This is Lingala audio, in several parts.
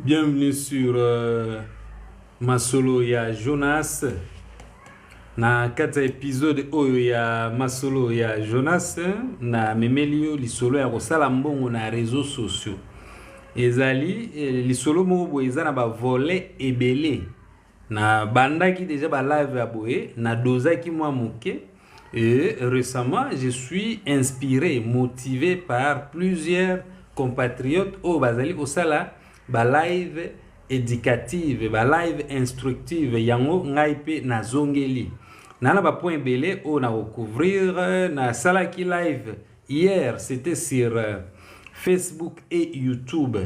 Bienvenue sur Masolo ya Jonas. Na kata épisode oyo ya Masolo ya Jonas na memelio lisolo ya kosala mbongo na réseaux sociaux. Ezali lisolo moko boye eza na ba volet ebele. Na bandaki déjà ba live ya boye na dozaki mwa moke. Et récemment, je suis inspiré, motivé par plusieurs compatriotes au Bazali Osala, ba live éducative, ba live instructive, yango ngaipe na zongeli. Nana ba point belé on a recouvrir na salaki live hier, c'était sur Facebook et YouTube.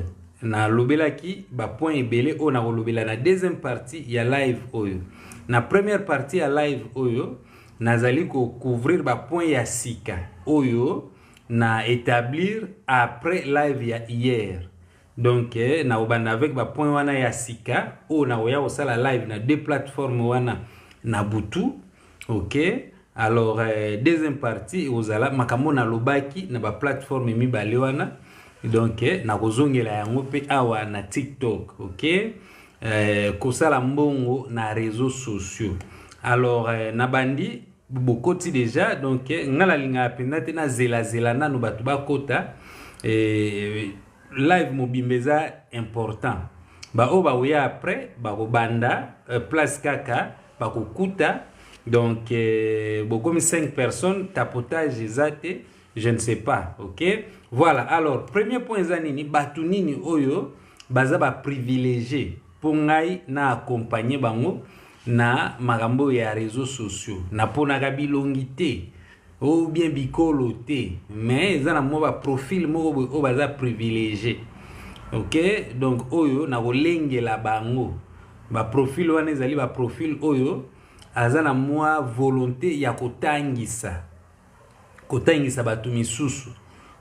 Na lobelaki ba point belé on a lobela na deuxième partie ya live oyo. Na première partie ya live oyo nazali ko couvrir ba point ya sika oyo na établir après live ya hier. Donc na obanda avec ba point wana ya sika o na oya osala live na deux plateformes wana na butu. OK, alors deuxième partie ozala makambo na lobaki na ba plateforme mibale wana. Donc na kozongela yango pe awa na TikTok. OK, kosala mbongo na réseaux sociaux. Alors na bandi bokoti déjà donc ngala linga penda te na zela na no batu bakota live mobimbeza important ba o ba oya après ba ko banda place kaka ba ko kuta donc bokomi 5 personnes tapotage ezate je ne sais pas. OK, voilà. Alors premier point zanini batu nini oyo baza ba privilégié pour ngai na accompagner bango na makambo ya réseaux sociaux na ponaka bilongi te ou bien bikolo te mais eza na mo ba profil moko o baza privilégié. OK, donc oyo na kolengela bango ba profil wana ezali ba profil oyo aza na mwa volonté ya kotangisa batu misusu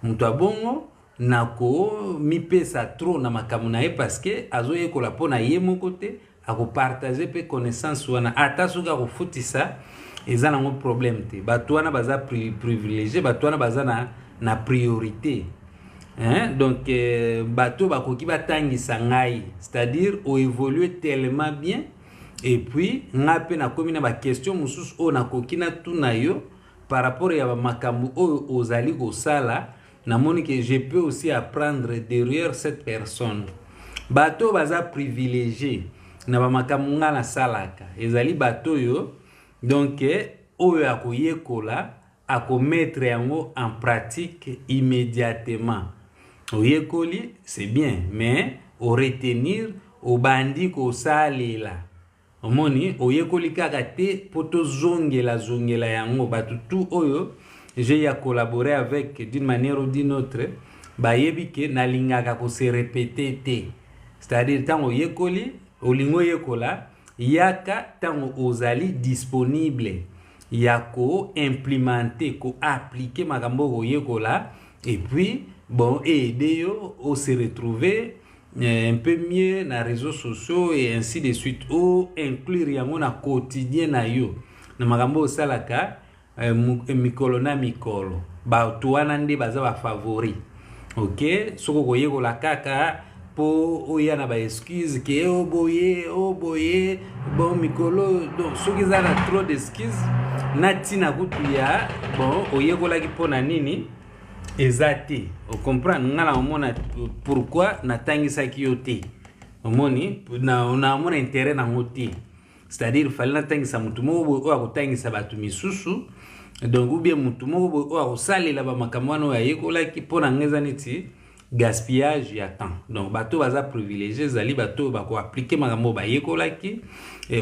mutu abongo nako mipesa trop na makambo na ye parce que azoyekola pona ye moko te ako partager pe connaissance wana ata soki akofutisa eza nango problème te. Bato wana baza privilégié, bato wana baza na priorité. Donc bato bakoki batangisa ngai, c'est-à-dire o évoluer tellement bien et puis nga pe na komi na ba question mususu o nakoki na tuna yo par rapport ya ba makambo o ozali kosala na moni que je peux aussi apprendre derrière cette personne. Bato baza privilégié na ba makambo nga na salaka ezali bato yo donc oyo akoyekola akomettre yango en pratique immédiatement. Oyekoli c'est bien mais au retenir au bandi ko salela omoni oyekoli kaka te poto zongela yango batu tout oyo j'ai à collaborer avec d'une manière ou d'une autre bayebi ke nalingaka ko se répéter te, c'est-à-dire tango yekoli olingo yekola yaka tango ozali disponible yako implémenter ko appliquer makambo ko yekola et puis bon aider yo au se retrouver un peu mieux na réseaux sociaux et ainsi de suite ou inclure yango na quotidien na yo na makambo salaka mikolo na mikolo ba tuana ndi baza ba favori. OK, soko ko yekola kaka po oya na ba excuse ke oboye bon mikolo donc soki za na trop d'excuses na tina kutu ya bon oyekola ki pona nini ezate o comprendre ngala omona pourquoi natangisa ki yote omoni na mona intérêt na ngoti, c'est-à-dire fallait natangisa mutu moko o akotangisa batu misusu donc ou bien mutu moko o akosalela ba makamano ya yekola ki pona ngeza neti gaspillage ya temps. Donc bato baza privilégié zali bato bako appliquer makambo ba yekola ki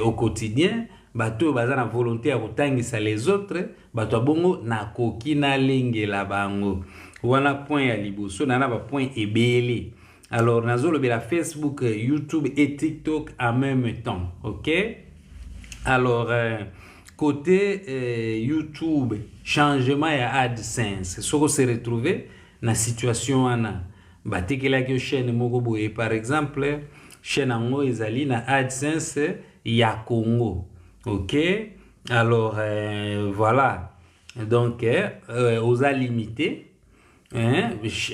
au quotidien, bato baza na volonté ya kotangisa les autres, bato abongo na koki na lengela bango. Wana point ya liboso na ba point ebele. Alors nazolo be la Facebook, YouTube et TikTok en même temps. OK, alors côté YouTube changement ya AdSense soko se retrouver na situation wana batekela ke chaîne moko boye par exemple chaîne ngo ezali na AdSense ya Congo. OK, alors voilà donc oza limité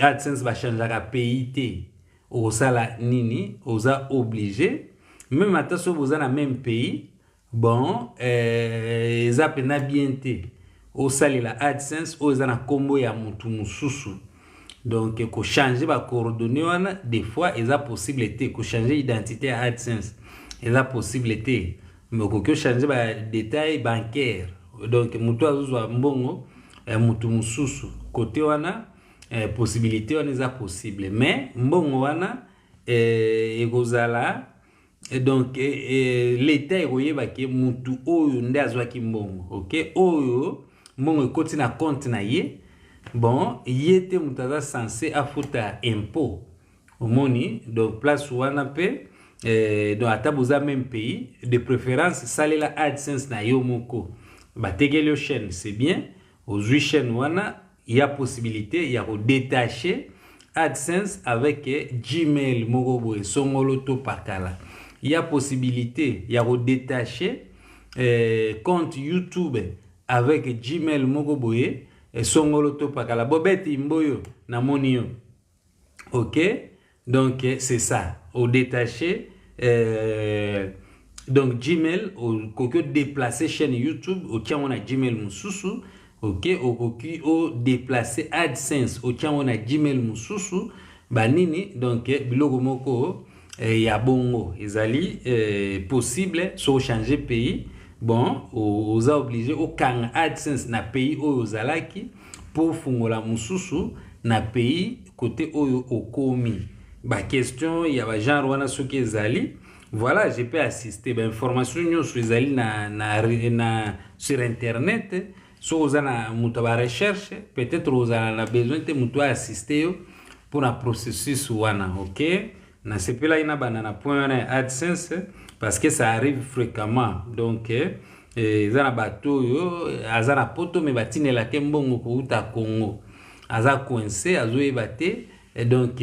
AdSense va changer à pays. osala nini oza obligé même ata so boza na même pays bon eza pena bien te osalela AdSense oyo eza na kombo ya mutu mususu. Donc ko changer ba coordonnées wana des fois eza possible te ko changer identité à AdSense eza possible te mais ko changer ba détail bancaire donc mutu azuzwa mbongo mutu mususu côté wana possibilité wana eza possible mais mbongo wana ekozala donc l'état ekoyeba ke mutu oyo nde azwaki mbongo ok oyo mbongo ekoti na compte na ye bon yete mutu aza censé afuta impôt omoni donc place wana pe donc ata boza même pays de préférence salela AdSense na yo moko batekeli yo chaîne c'est bien ozwi chaîne wana il y a possibilité ya ko détacher AdSense avec Gmail moko boye songolo to pakala. Il y a possibilité ya ko détacher compte YouTube avec Gmail moko boye songolo to pakala. Bobeti mboyo na moni yo. OK? Donc c'est ça. Au détacher donc Gmail au kokyo déplacer chaîne YouTube au tia on a Gmail mususu. OK au déplacer AdSense au tia on a Gmail mususu banini donc biloko moko ya bongo ezali possible so changer pays bon aux obligé au kanga AdSense na pays oyo zalaki pour fungola mususu na pays côté oyo okomi ba question ya ba genre wana soki ezali voilà je peux assister ba information nyoso ezali na sur internet so ozana mutu ba recherche peut-être ozana na besoin te mutu assister yo pour un processus wana OK na sepela ina banana point na AdSense parce que ça arrive fréquemment donc ezana bato yo azana poto me batinela ke mbongo ko uta Congo aza coincé azoyeba te donc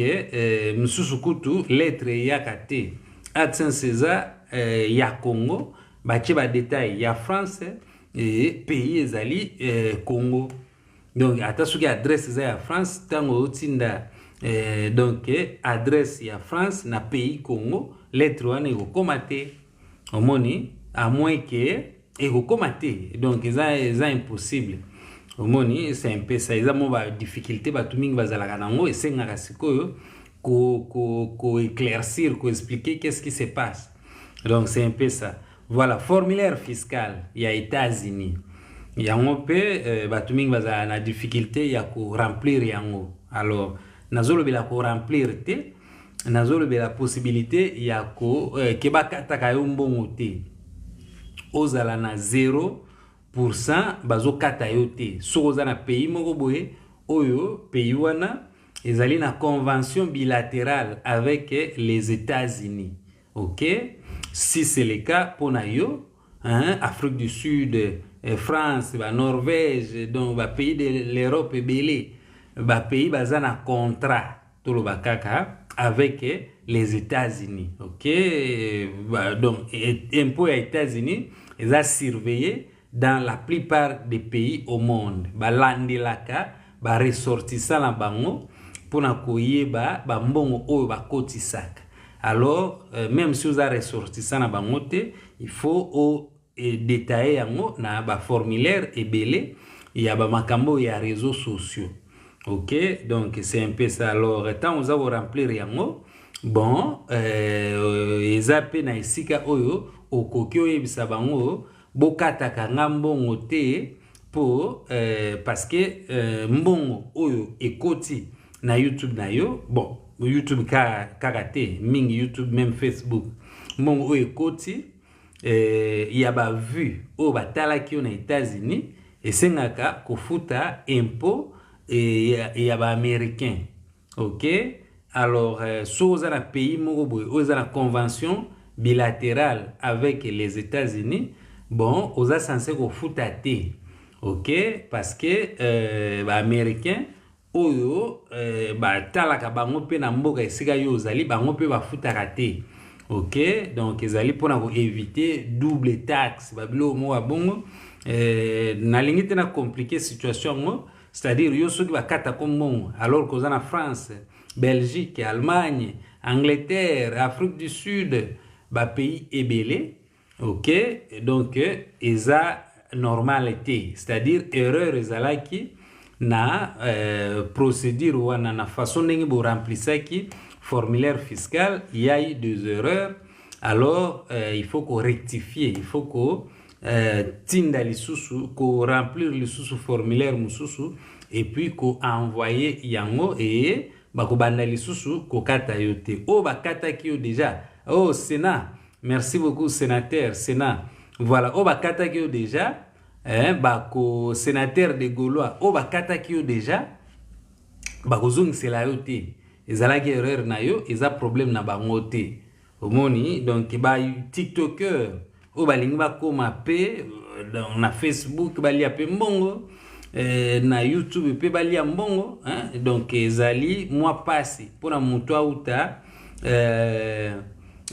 msusu kutu lettre ya kate AdSense eza ya Congo bache ba détail ya France et pays ezali Congo donc ata soki adresse eza ya France tango otinda donc adresse ya France na pays Congo lettre wana ekokoma te omoni à moins que ekokoma te donc eza impossible omoni c'est un peu ça eza mo ba difficulté batu mingi bazalaka nango esengaka sikoyo ko éclaircir ko expliquer qu'est-ce qui se passe donc c'est un peu ça. Voilà, formulaire fiscal il y a États-Unis yango pe batu mingi bazala na difficulté ya ko remplir yango alors nazolobela ko remplir te nazolobela possibilité ya ko ke bakataka yo mbongo te ozala na 0% bazokata yo te so oza na pays moko boye oyo pays wana ezali na convention bilatérale avec les États-Unis. OK? Si c'est le cas pour yo hein, Afrique du Sud, France, Norvège, donc pays de l'Europe belé, pays baza na contrat to lo bakaka avec les États-Unis. OK? Donc impôt aux États-Unis est surveillé dans la plupart des pays au monde. Landelaka ba ressortissant la bango pour na koyeba ba mbongo oyo ba kotisaka. Alors même si vous avez ressortissant na bango te, il faut détailler yango na ba formulaire ebele ya ba makambo ya réseaux sociaux. OK? Donc c'est un peu ça. Alors tant vous avez remplir yango bon ezape na isika oyo okoki oyebisa bango bokataka mbongo te pour parce que mbongo oyo ekoti na YouTube na yo bon YouTube kaka te mingi YouTube même Facebook mbongo oyo ekoti ya ba vu oyo batalaki yo na États-Unis esengaka kofuta impôt ya ba américain. OK? Alors so oza na pays moko boye oza na convention bilatérale avec les États-Unis bon oza censé kofuta te. OK? Parce que ba américain oyo batalaka bango pe na mboka esika yo ozali bango pe bafutaka te. OK? Donc ezali pona ko éviter double taxe babilo mo abongo nalingi te na compliquer situation ngo c'est-à-dire yo soki bakata kombongo alors que oza na France, Belgique, Allemagne, Angleterre, Afrique du Sud, ba pays ebele, ok, donc eza normalité, c'est-à-dire erreur ezalaki na procédure wana na façon ndenge bo remplissaki formulaire fiscal, il y a eu des erreurs, alors il faut qu'on rectifie, il faut qu'on tinda lisusu, qu'on remplir lisusu formulaire mususu, et puis qu'on envoyer yango et bako banda lisusu ko kata yote. Oh bakata ki yo déjà. Oh Sénat, merci beaucoup sénateur, Sénat. Voilà, oh bakata ki yo déjà. Bako sénateur de Gaulois, oh bakata ki yo déjà. Bako zung c'est la yote. Ezalaki erreur na yo, eza problème na bango te. Omoni, donc ba TikToker, oh balingi bakoma pe na Facebook balia pe mbongo. Na YouTube pe balia mbongo, hein? Donc ezali moi passé pour na muto auta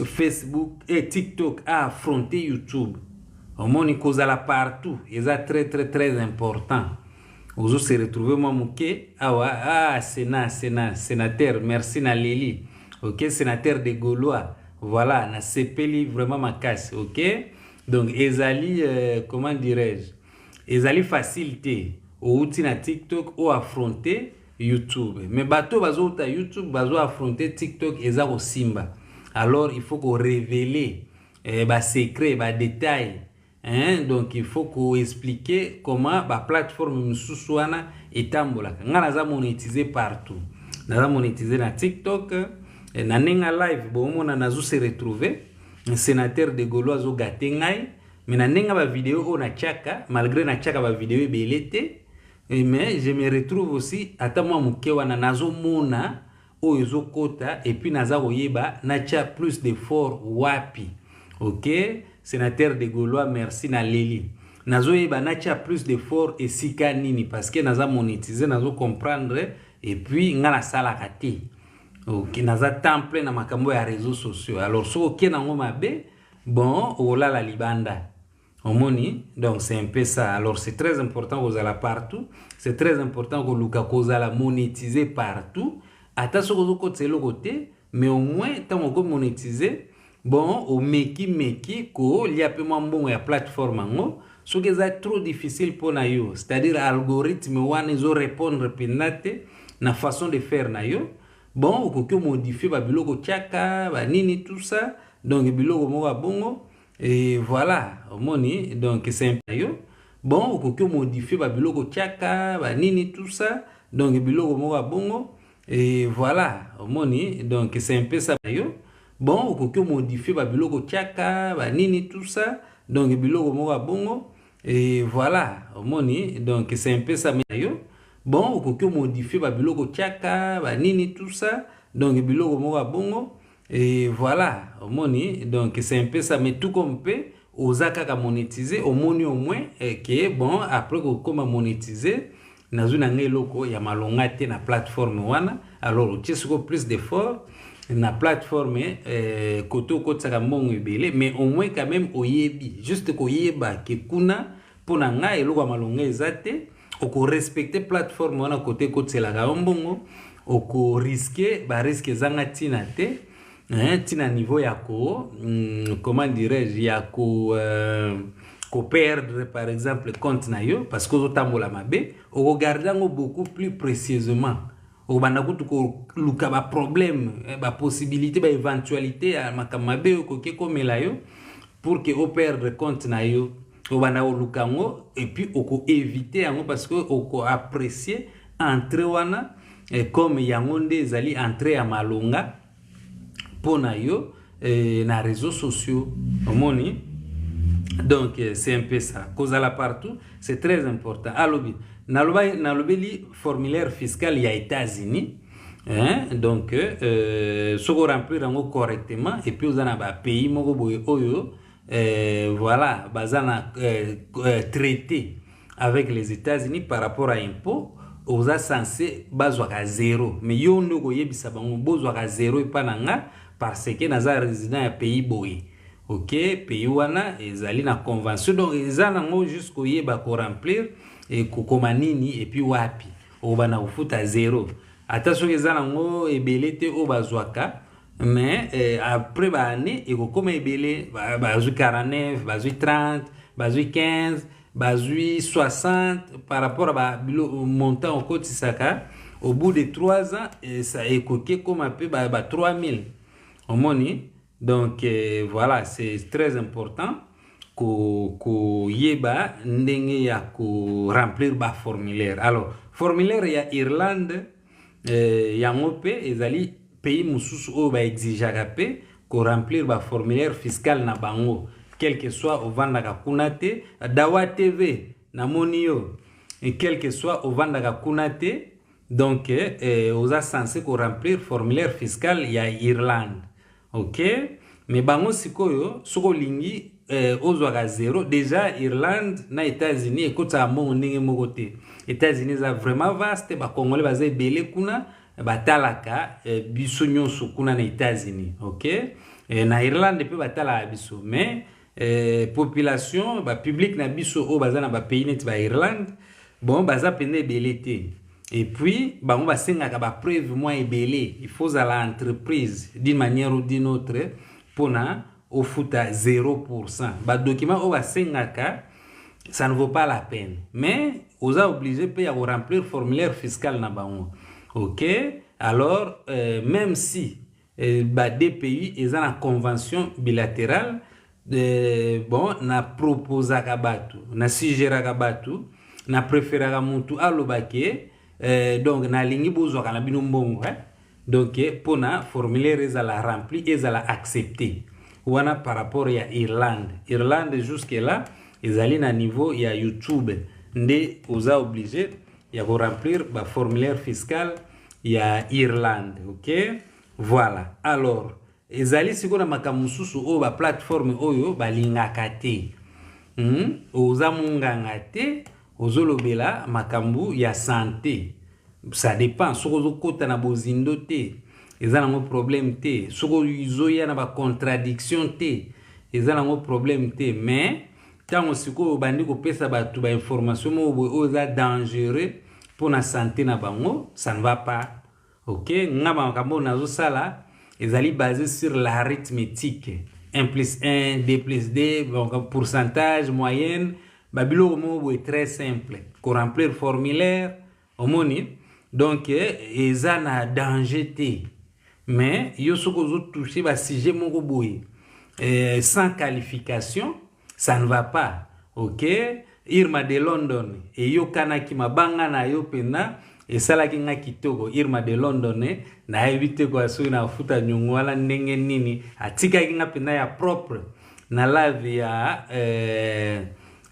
Facebook et TikTok a affronté YouTube. Omoni kozala partout, eza très important. Ozo se retrouver moi muke awa sénateur, merci na Leli. OK, sénateur de Gaulois. Voilà, na sepeli vraiment ma casse, OK? Donc ezali comment dirais-je? Ezali facilité. Outi na TikTok ou affronter YouTube. Mais bateau bazo ta YouTube bazo affronter TikTok eza ko simba. Alors il faut qu'on révéler ba secret, ba détail. Hein? Donc il faut qu'on expliquer comment ba plateforme mususu wana etambola. Ngana za monétiser partout. Na monétiser na TikTok, na nenga live bo mona nazo se retrouver. Un sénateur de Gaulois zo gatengai, mais na nenga ba vidéo o na tchaka, malgré na tchaka ba vidéo belete. Mais je me retrouve aussi ata moi muke wana nazo mona o ezo kota et puis naza koyeba nacha plus d'effort wapi. OK, sénateur de Gaulois, merci na Leli. Nazo yeba nacha plus d'effort et sika nini parce que naza monétiser, nazo comprendre et puis ngana sala kati. OK, naza temps plein na makambo ya réseaux sociaux. Alors so OK nango mabe, bon, ola la libanda. Omoni, donc c'est un peu ça. Alors c'est très important que vous allez partout. C'est très important que vous allez monétiser partout. Attention que vous allez côté, mais au moins tant que vous monétiser, bon, au meki ko il y a peu moins bon ya plateforme ngo. Ce qui est trop difficile pour nayo, c'est-à-dire algorithme wana zo répondre pinate na façon de faire nayo. Bon, ko modifier ba biloko tchaka, ba nini tout ça. Donc biloko mo ba bongo. Et voilà, omoni, donc c'est un peu bon, on modifier ba biloko tchaka, ba nini tout ça, donc biloko mo ba bongo. Et voilà, omoni, donc c'est un peu ça bon, on modifier ba biloko tchaka, ba nini tout ça, donc biloko mo ba bongo. Et voilà, omoni, donc c'est un peu ça bon, on modifier ba biloko tchaka, ba nini tout ça, donc biloko mo ba bongo. Et voilà, omoni, donc c'est un peu ça, mais tout comme peut, aux akaka monétiser, au moni au moins, que bon, après qu'on a monétiser, na zuna ngeloko ya malonga te na plateforme wana, alors tu sais plus d'efforts na plateforme koto kotsaka mbongo ebele, mais au moins quand même oyebi, juste koyeba ke kuna pona nga eloko ya malonga ezate, oko respecter plateforme wana kote kotsela ka mbongo, oko risquer ba risque zanga tina te. Tina niveau ya ko comment dirais-je ya ko perdre par exemple compte na yo parce que otambola mabe o regarder beaucoup plus précisément o banda kutu ko luka ba problème ba possibilité ba éventualité ya makamabe ko ke komela yo pour que o perdre compte na yo o banda o luka ngo et puis o ko éviter yango parce que o ko apprécier entrer wana comme yango nde ezali entrer ya malonga pona yo na réseaux sociaux omoni. Donc c'est un peu ça cause à la partout, c'est très important. Alobi nalobeli formulaire fiscal ya États-Unis, hein? Donc soko remplir ngo correctement et puis uzana ba pays moko boye oyo voilà bazana traité avec les États-Unis par rapport à impôt oza censé bazwa ka zéro, mais yo ndoko yebisa bango bozwa ka zéro epananga parce que naza résident ya pays boye. OK, pays wana ezali na convention, donc ezana ngo jusqu'au yeba ko remplir et kokoma nini et puis wapi o bana ufuta zéro. Attention ezana ngo ebelete o bazwaka mais après ba année et comme ebele ba 49 ba 30 ba 15 ba 60 par rapport à ba montant au kotisaka au bout de 3 ans ça écoqué comme un peu ba 3000 au moni. Donc voilà, c'est très important ko yeba ndenge ya ko remplir ba formulaire. Alors formulaire ya Irlande yango pe ezali pays mususu o ba exigaka pe ko remplir ba formulaire fiscal na bango, quel que soit ovandaka kuna te Dawa TV na moni yo, et quel que soit ovandaka kuna te. Donc oza censé ko remplir formulaire fiscal ya Irlande, ok. Mais bango sikoyo soko lingi ozwaka zéro. Déjà Irlande na États-Unis ekota mo ndenge moko te. États-Unis za vraiment vaste, ba congolais baza ebele kuna batalaka biso nyonso kuna na États-Unis, ok. Na Irlande pe batala biso, mais population ba public na biso o baza na ba pays net ba Irlande, bon baza pene ebele te. Et puis bango basengaka ba preuve moi ebele, il faut à l'entreprise d'une manière ou d'une autre pona au foot à 0%. Ba document o basengaka, ça ne vaut pas la peine, mais vous êtes obligé de remplir formulaire fiscal na bango, ok. Alors même si des pays ils ont une convention bilatérale, bon na proposaka batu na suggéraka batu na préféraka mutu alobake donc na lingi bozwaka na bino mbongo, donc pona formulaire ezala rempli ezala accepté wana par rapport ya Irlande jusque là ezali na niveau ya YouTube nde oza obligé ya ko remplir ba formulaire fiscal ya Irlande, ok. Voilà, alors ezali sikona makamususu o ba plateforme oyo balingaka te, oza munganga te ozolobela makambu ya santé, ça dépend soko ozokota na bozindo te eza nango problème te, soko izoya na ba contradiction te eza nango problème te. Mais tango siko bandi kopesa batu ba information mo oza dangereux pour la santé na bango, ça ne va pas, ok. Ngaba makambo nazo sala ezali basé sur l'arithmétique, 1 plus 1 2 plus 2, donc pourcentage moyenne babilo mo est très simple ko remplir formulaire omoni. Donc eza na danger te, mais yo soko zo toucher ba sujet moko boye sans qualification, ça ne va pas, ok. Irma de London et yo kanaki mabanga na yo pena et salaki nga kitoko. Irma de London na evite kwa so na futa nyongo wala ndenge nini atika nga pena ya propre na live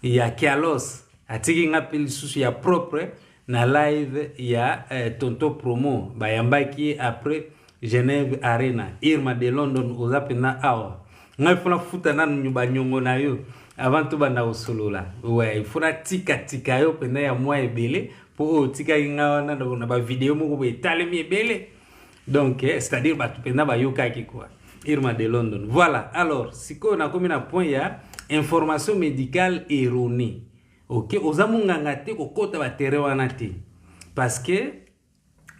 ya Kialos, atiki nga pili susu ya propre na live ya Tonto Promo bayambaki après Genève Arena. Irma de London oza pena awa nga funa futa na nyumba nyongo na yo avant tout banda osolola, ouais, il faudra tika yo pena ya moi ebele po tika nga na ba vidéo moko be talemi ebele. Donc c'est-à-dire ba tu pena ba yokaki quoi. Irma de London, voilà. Alors siko na komi na point ya information médicale erronée, ok. Ozamunganga te ko kota ba terre wana te parce que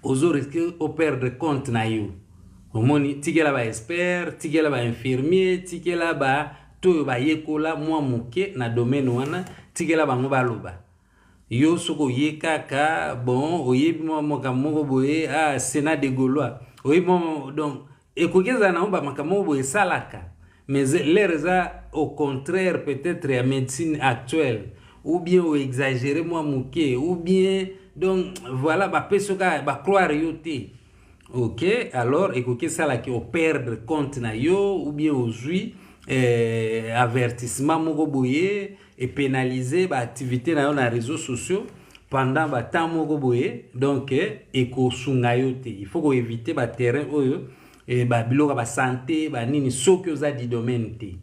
ozo risque au perdre compte na yo omoni, tikela ba expert, tikela ba infirmier, tikela ba to ba yekola mwa muke na domaine wana, tikela bango baloba yo soko yekaka bon oyebi mwa moko boye Sénat de Gaulois oyebi mwa. Donc ekokeza na ba makamoko boye salaka, mais l'air au contraire peut-être ya médecine actuelle, ou bien ou exagérer moi muke, ou bien donc voilà ba pesoka ba croire yo te, ok. Alors ekoke sala ki o perdre compte na yo, ou bien aujourd'hui avertissement moko boye et pénaliser ba activité na yo na réseaux sociaux pendant ba temps moko boye. Donc eko sunga yo te, il faut ko éviter ba terrain oyo et ba biloka ba santé ba nini soki oza di domaine te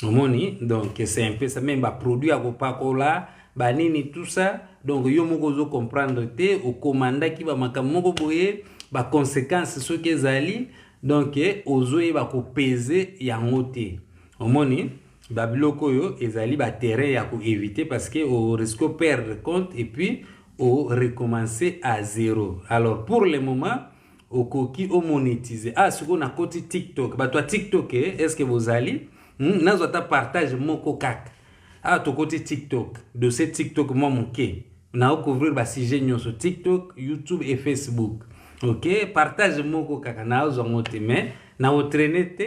omoni. Donc c'est un peu ça, même ba produit à kopakola ba nini tout ça. Donc yo moko zo comprendre te o commanda ki ba makambo moko boye ba conséquences soki ezali. Donc ozo e ba ko peser yango te omoni. Ba biloko yo ezali ba terrain ya ko éviter parce que au risque perdre compte et puis au recommencer à zéro. Alors pour le moment okoki o monétiser. Ah, ce qu'on a côté TikTok. Bah toi TikTok, est-ce que vous allez nazo ta partage moko kaka. Ah, to côté TikTok. De ce TikTok moi monké. Na couvrir ba sujet sur TikTok, YouTube et Facebook. OK, partage moko kaka na zo ngote mais na otraîner te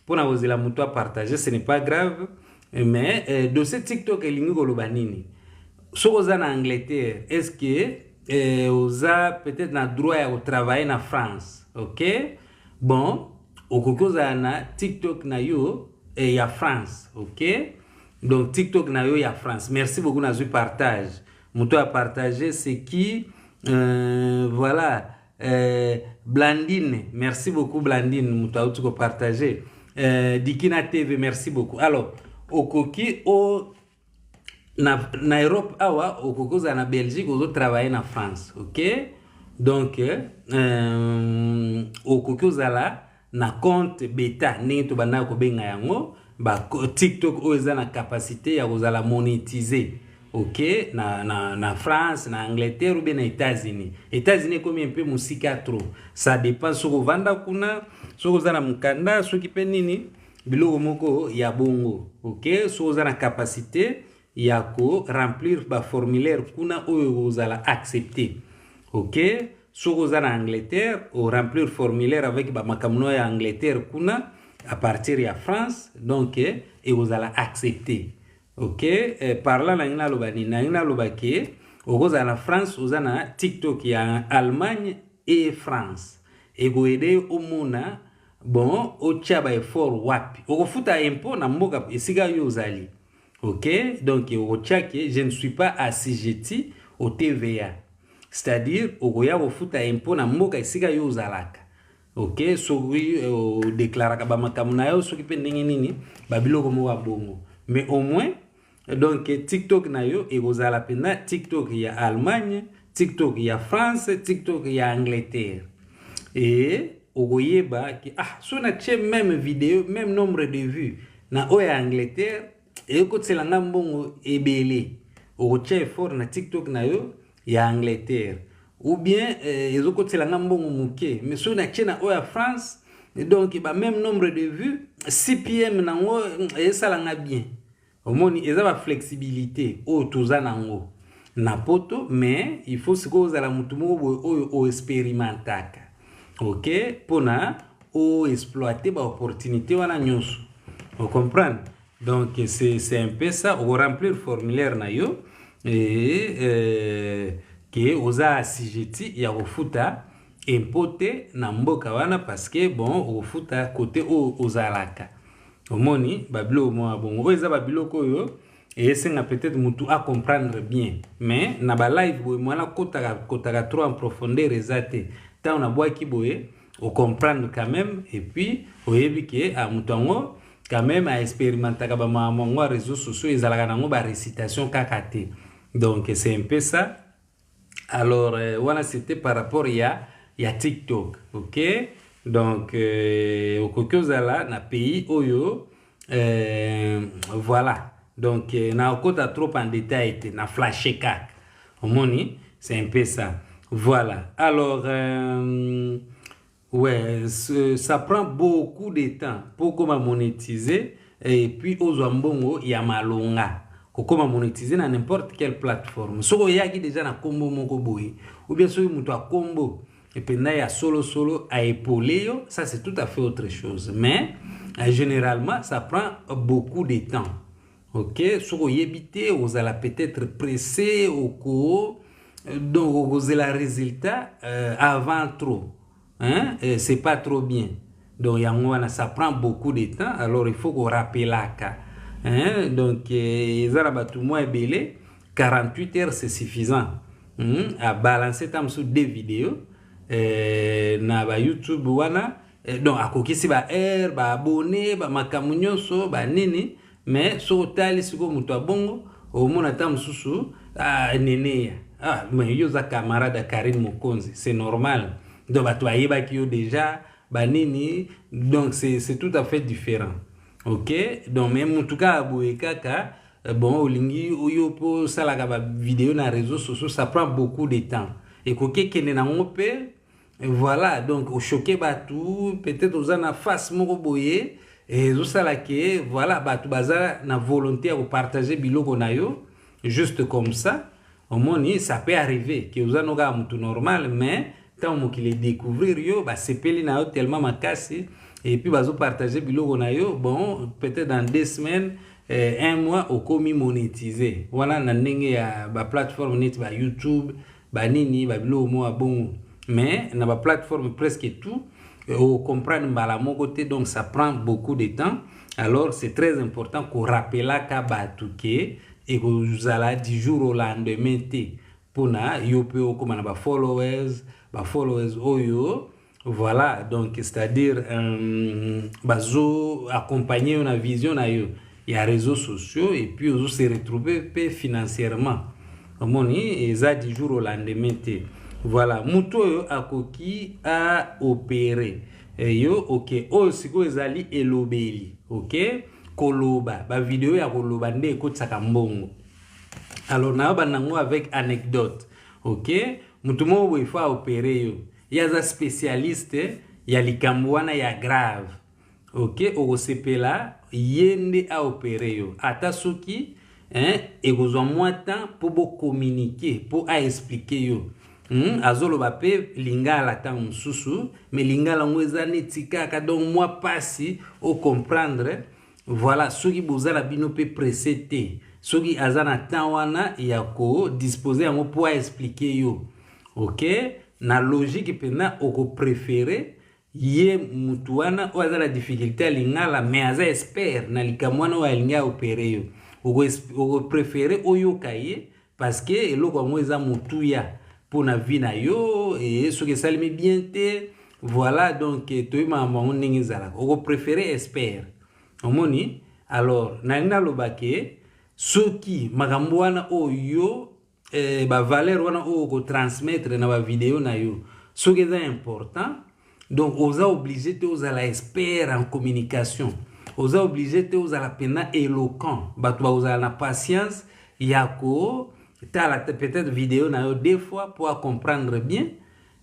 pour na ozela muto a partager, ce n'est pas grave. Mais de ce TikTok elingi koloba nini? So oza na Angleterre, est-ce que oza peut-être na droit ya travailler na France? OK? Bon, okokoza na TikTok na yo ya France. OK? Donc TikTok na yo ya France. Merci beaucoup na zo partage. Muto a partager c'est qui voilà Blandine, merci beaucoup Blandine, muto a ko partager. Dikina TV, merci beaucoup. Alors, okoki o na Europe awa okokoza na Belgique ozo travailler na France. OK? Donc okokoza la na compte beta ndenge to bana ko benga yango ba TikTok o eza na capacité ya kozala monétiser. OK, na France, na Angleterre ou bien na États-Unis. États-Unis comme un peu musika trop. Ça dépend sur vanda kuna, sur za na mukanda, sur ki pe nini biloko moko ya bongo. OK, sur za na capacité ya ko remplir ba formulaire kuna oyo ozala accepter. OK, sur za na Angleterre ou remplir formulaire avec ba makamno ya Angleterre kuna à partir ya France, donc et ozala accepter. OK, parlant na ngina loba ni na ngina loba ke okoza na France oza na TikTok ya Allemagne et France et go aider omona bon o chaba effort wapi okofuta impôt na mboka esika yo ozali. OK, donc o chake je ne suis pas assujetti au TVA, c'est-à-dire okoya kofuta impôt na mboka esika yo ozalaka. OK, so o déclaraka ba makamuna yo soki pe ndenge nini ba biloko mo wa bongo, mais au moins donc TikTok na yo et vous allez pena TikTok il y a Allemagne, TikTok il y a France, TikTok il y a Angleterre. Et ogoyeba ki ah so na che même vidéo, même nombre de vues na o ya Angleterre et ko tselanga mbongo ebele. O che fort na TikTok na yo ya Angleterre. Ou bien ezoko tselanga mbongo muke, mais so na che na o ya France donc ba même nombre de vues, CPM na ngo esalanga bien. Omoni eza ba flexibilité o toza nango na poto, mais il faut se cause la mutu moko o expérimentaka. OK, pona o exploiter ba opportunité wana nyonso. Vous comprenez? Donc c'est un peu ça, on remplir le formulaire na yo et que oza assujetti ya kofuta impoté na mboka wana parce que bon ofuta côté o ozalaka. Omoni babilo mo bongo eza babilo koyo et c'est peut-être mutu à comprendre bien, mais na ba live boy mwana kotaka trop en profondeur ezate ta on a bois ki boye o comprendre quand même et puis oyebi ke a mutango quand même à expérimenter ka ba mongo réseaux sociaux ezalaka nango ba récitation kakate. Donc c'est un peu ça. Alors voilà, c'était par rapport ya TikTok. OK, donc au kokozala na pays oyo voilà, donc na okota trop en détail na flasher kak omoni, c'est un peu ça. Voilà, alors ouais, ça prend beaucoup de temps pour comment monétiser et puis aux ambongo ya malonga comment monétiser na n'importe quelle plateforme. Soko yaki déjà na combo moko boy ou bien soki muto a combo et puis na ya solo à épauler yo, ça c'est tout à fait autre chose, mais généralement ça prend beaucoup de temps. OK, soko yebité vous allez peut-être pressé au cours donc vous avez le résultat avant trop, hein, c'est pas trop bien. Donc yangwana ça prend beaucoup de temps, alors il faut qu'on rappelle là. Hein? Donc, moins belé, 48 heures c'est suffisant à balancer tam sur des vidéos na ba YouTube wana donc à kokisi ba air ba abonné ba makamunyoso ba nini, mais so tali siko muto bongo au mona tam susu nene mais yo za camarade Karim Mokonzi, c'est normal. Donc ba toi yeba ki yo déjà ba nini, donc c'est tout à fait différent. OK, donc même en tout cas aboye kaka bon olingi oyo po sala ka ba vidéo na réseaux sociaux, ça prend beaucoup de temps et koke kene na ngope Voilà, donc au choqué batou, peut-être aux en face moko boye, et tout ça là que voilà, batou baza na volonté à partager biloko na yo, juste comme ça. Au moins, ça peut arriver que vous en avez tout normal, mais tant qu'il est découvrir yo, bah c'est peli na yo tellement ma casse, et puis bazo partager biloko na yo, bon, peut-être dans 2 semaines, 1 mois, au commis monétisé. Voilà, na ndenge ya ba plateforme net, ba YouTube, ba nini, ba biloko mo bon. Mais dans la plateforme presque tout, on comprend mbala mon côté, donc ça prend beaucoup de temps. Alors c'est très important qu'on rappelle à Kabatuke et que vous allez du jour au lendemain pour na yopo comme na followers oyo. Voilà, donc c'est-à-dire bazo accompagner une vision na yo. Il y a réseaux sociaux et puis on se retrouver financièrement. Moni et ça du jour au lendemain. Voilà, muto yo akoki a opéré. Yo, ok, o siko ezali elobeli, ok? Koloba, ba vidéo ya koloba nde ekotisaka mbongo. Alors, na ba nango avec anecdote, ok? Mutu mo bo ifa opéré yo. Ya za spécialiste ya likambo wana ya grave. Ok, o sepela yende a opéré yo. Ata soki, ekozwa mwa temps pour bo communiquer, pour a expliquer yo. Azolo bape lingala ta mususu mais lingala ngweza netika ka donc moi passi au comprendre voilà soki bozala bino pe précédé soki azana tawana ya ko disposer yango pour expliquer yo ok na logique pena oko préférer ye mutuana o azala difficulté lingala mais aza expert na likamwana wa linga opérer yo oko préférer oyo kaye parce que eloko ngweza mutuya pour na vie na yo et ce que ça me bien te voilà donc toi maman on n'engizala on préférer expert omoni alors na nda lobake soki makambo wana oyo ba valeur wana o ko transmettre na ba vidéo na yo ce qui est important donc on a obligé te aux la expert en communication on a obligé te aux la pena éloquent ba toi aux la patience yako peut-être vidéo na deux fois pour comprendre bien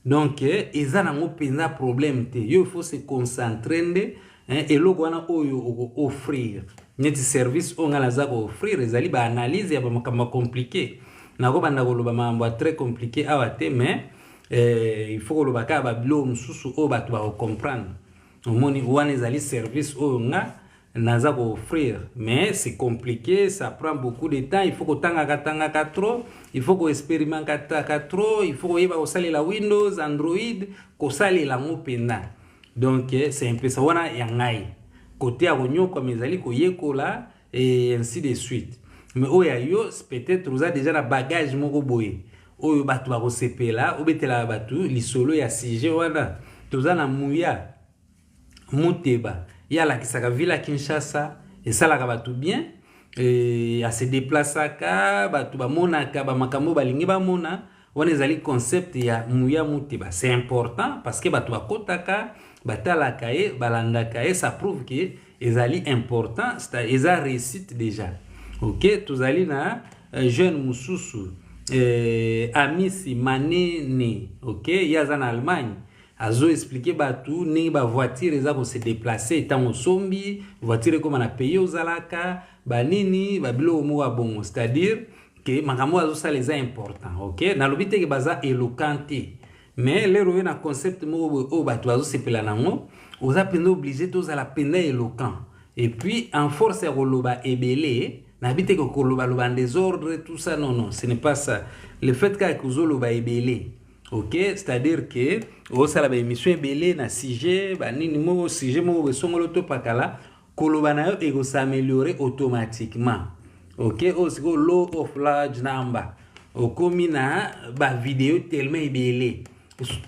donc ils ont un problème il faut se concentrer et le wana oyo offrir net service on a za offrir ezali ba analyse ya ba compliqué na ko banda ko loba mambo très compliqué awate mais il faut ko loba ka ba bilo mususu o ba tu ba comprendre omoni wana ezali service oyo nga naza ko offrir mais c'est compliqué ça prend beaucoup de temps il faut que tanga trop il faut que expérimenter trop il faut que yeba osali la Windows Android ko sali la mopenda donc c'est un peu ça wana yangai côté ya konyoko mezali ko yekola et ainsi de suite mais oya yo peut-être vous a déjà la bagage moko boye oyo batu ba ko sepela obetela batu lisolo ya sujet wana tozana muya muteba yala kisaka villa Kinshasa et ça la batu bien et à se déplacer ka batu ba mona ka ba makambo balingi ba mona wana ezali concept ya muya muteba c'est important parce que batu ba kotaka batala kae balanda kae ça prouve que ezali important c'est eza réussite déjà ok tozali na jeune mususu Amisi Manene ok yaza na Allemagne azo expliquer batu ni ba voiture eza ko se déplacer tant sombi voiture comme na pays ozalaka ba nini ba bilo mo bon c'est-à-dire que makambo azo ça les important ok na lobite ke baza éloquenté mais les revenus na concept mo o batu azo sepela nango oza penda obligé to za la penda éloquent et puis en force ya koloba ebele na bite ko koloba loba en désordre tout ça non ce n'est pas ça le fait que kozoloba ebele ok c'est-à-dire que au sala ba émission belé na sujet ba nini mo sujet mo be songolo to pakala koloba na yo e go s'améliorer automatiquement ok aussi law of large number o komi na ba vidéo tellement belé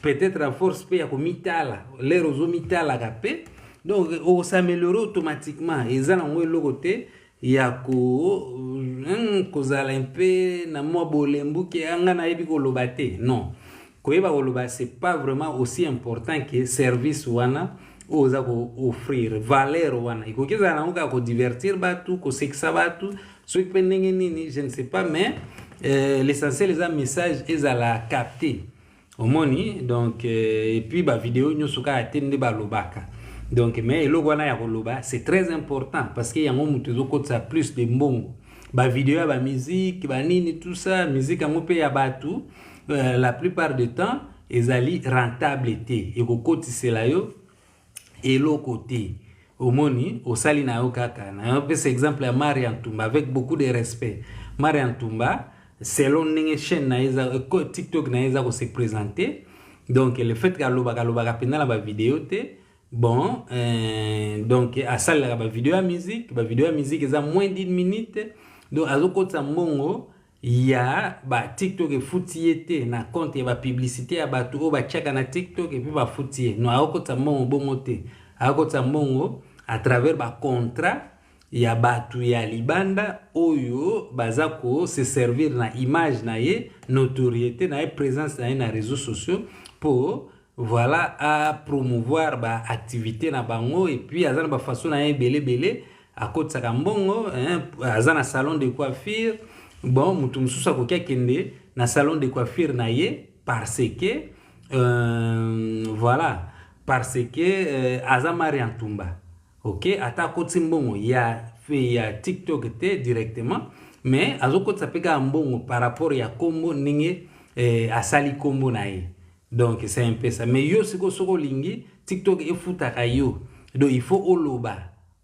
peut-être à force pe ya ko mitala les rozo mitala kapé donc o s'améliorer automatiquement et ça na ngo lokote ya ko kozala un peu na mo bolembu ke anga na yebi koloba te non koyeba koloba c'est pas vraiment aussi important que service wana oza ko offrir valeur wana ikokiza na uka ko divertir batu ko sexa batu so ipendenge nini je ne sais pas mais l'essentiel est un message est à la capter omoni donc et puis ba vidéo nyoso ka atende ba lobaka donc mais eloko wana ya koloba c'est très important parce que yango mutu ezokotisa plus de mbongo ba vidéo ya ba musique ba nini tout ça musique yango pe ya batu la plupart du temps ezali rentable te ekokotisela yo eloko te omoni osali na yo kaka na yo pesa exemple ya Marie Ntumba avec beaucoup de respect. Marie Ntumba selon ndenge chaîne na eza TikTok na eza ko se présenter donc le fait que alobaka pena na ba vidéo te bon donc asalaka ba vidéo ya musique eza moins d'une minute donc azokotisa mbongo ya ba TikTok efuti te na compte ya ba publicité ya batu o ba chaka na TikTok et puis ba futi no azokotisa mbongo bongo te azokotisa mbongo à travers ba contrat ya batu ya libanda oyo bazako se servir na image na ye notoriété na ye présence na ye na réseaux sociaux pour voilà à promouvoir ba activité na bango et puis azana ba façon na ye belé à côté sa mbongo azana salon de coiffure bon mutu mususu akoki akende na salon de coiffure na ye parce que voilà parce que aza Marie Ntumba. Ok, ata koti mbongo ya TikTok te directement, mais azoko tsapeka mbongo par rapport ya kombo ninge asali kombo na ye. Donc c'est un peu ça. Mais yo soko lingi TikTok efutaka yo. Donc il faut oloba.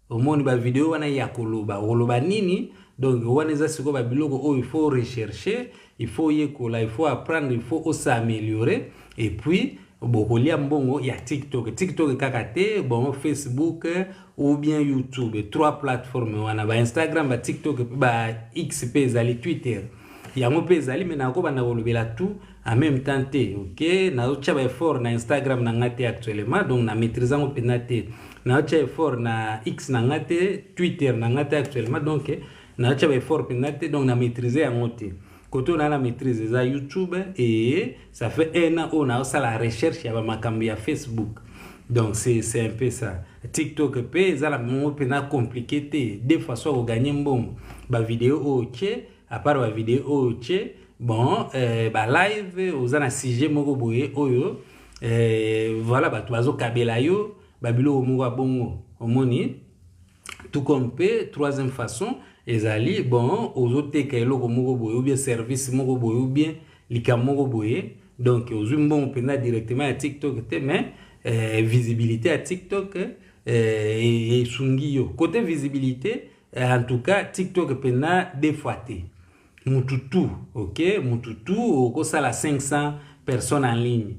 Au monde ba vidéo wana ya koloba. Oloba nini? Donc wana za siko ba biloko il faut rechercher, il faut yekola, il faut apprendre, il faut s'améliorer et puis bokolia mbongo ya TikTok kakate bon Facebook ou bien YouTube, 3 plateformes wana ba Instagram ba TikTok ba XP zali Twitter yango pe zali mais nako bana kolobela tout en même temps te OK na ocha ba effort na Instagram na ngate actuellement donc na maîtriser ngo penate na ocha effort na X na ngate Twitter na ngate actuellement donc na ocha ba effort penate donc na maîtriser yango te. Quand on a la maîtrise de YouTube et ça fait un an on a ça la recherche ya ba makambi ya Facebook. Donc c'est un peu ça. TikTok pe za la mo pena compliqué te des fois soit gagner mbongo ba vidéo OK à part ba vidéo OK bon ba live ozana sujet moko boye oyo voilà ba tuazo kabela yo ba bilo moko bongo omoni tout comme pe troisième façon ezali bon ozoteka eloko moko boye ou bien service moko boye ou bien lika moko boye donc ozumbo mpena directement à TikTok te mais visibilité à TikTok et sungi yo côté visibilité en tout cas TikTok pena des fois te mututu OK mututu ko sala 500 personnes en ligne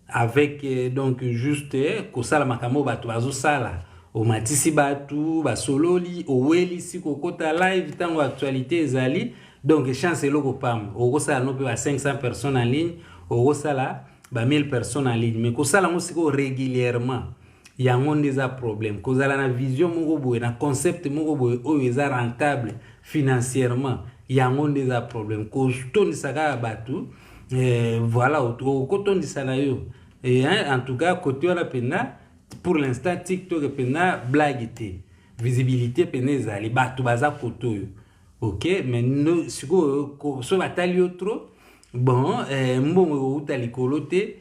avec donc juste ko sala makambo bato bazo sala o matisi batu basololi o weli siko kota live tango actualité ezali donc chance eloko pam o ko sala no pe ba 500 personnes en ligne o ko sala ba 1000 personnes en ligne mais ko sala mo siko régulièrement yango ndeza problème ko zala na vision moko boye na concept moko boye o eza rentable financièrement yango ndeza problème ko tondisa ka batu voilà o ko tondisa na yo et en tout cas côté wana pena pour l'instant TikTok pena blague te visibilité pena ezali batu baza koto yo OK mais no siko so batali yo trop bon mbongo utali kolote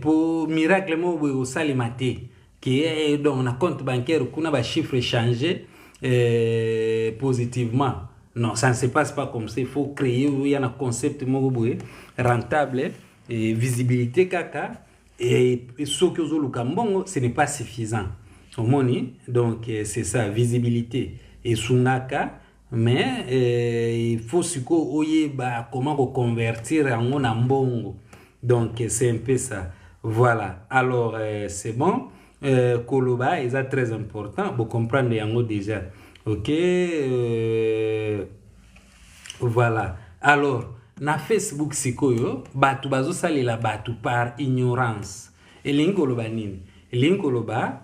pour miracle mo boye osalema te que donc na compte bancaire kuna ba chiffre changer positivement non ça ne se passe pas comme ça il faut créer un concept moko boye rentable et visibilité kaka. Et ce que vous avez ce n'est pas suffisant. Donc, c'est ça, visibilité. Et sunaka, mais il faut comment convertir en mbongo. Donc, c'est un peu ça. Voilà. Alors, c'est bon. Koloba, c'est très important. Vous comprenez yango déjà. OK. Voilà. Alors, na Facebook sikoyo batu bazo salela batu par ignorance elinkoloba nini elinkoloba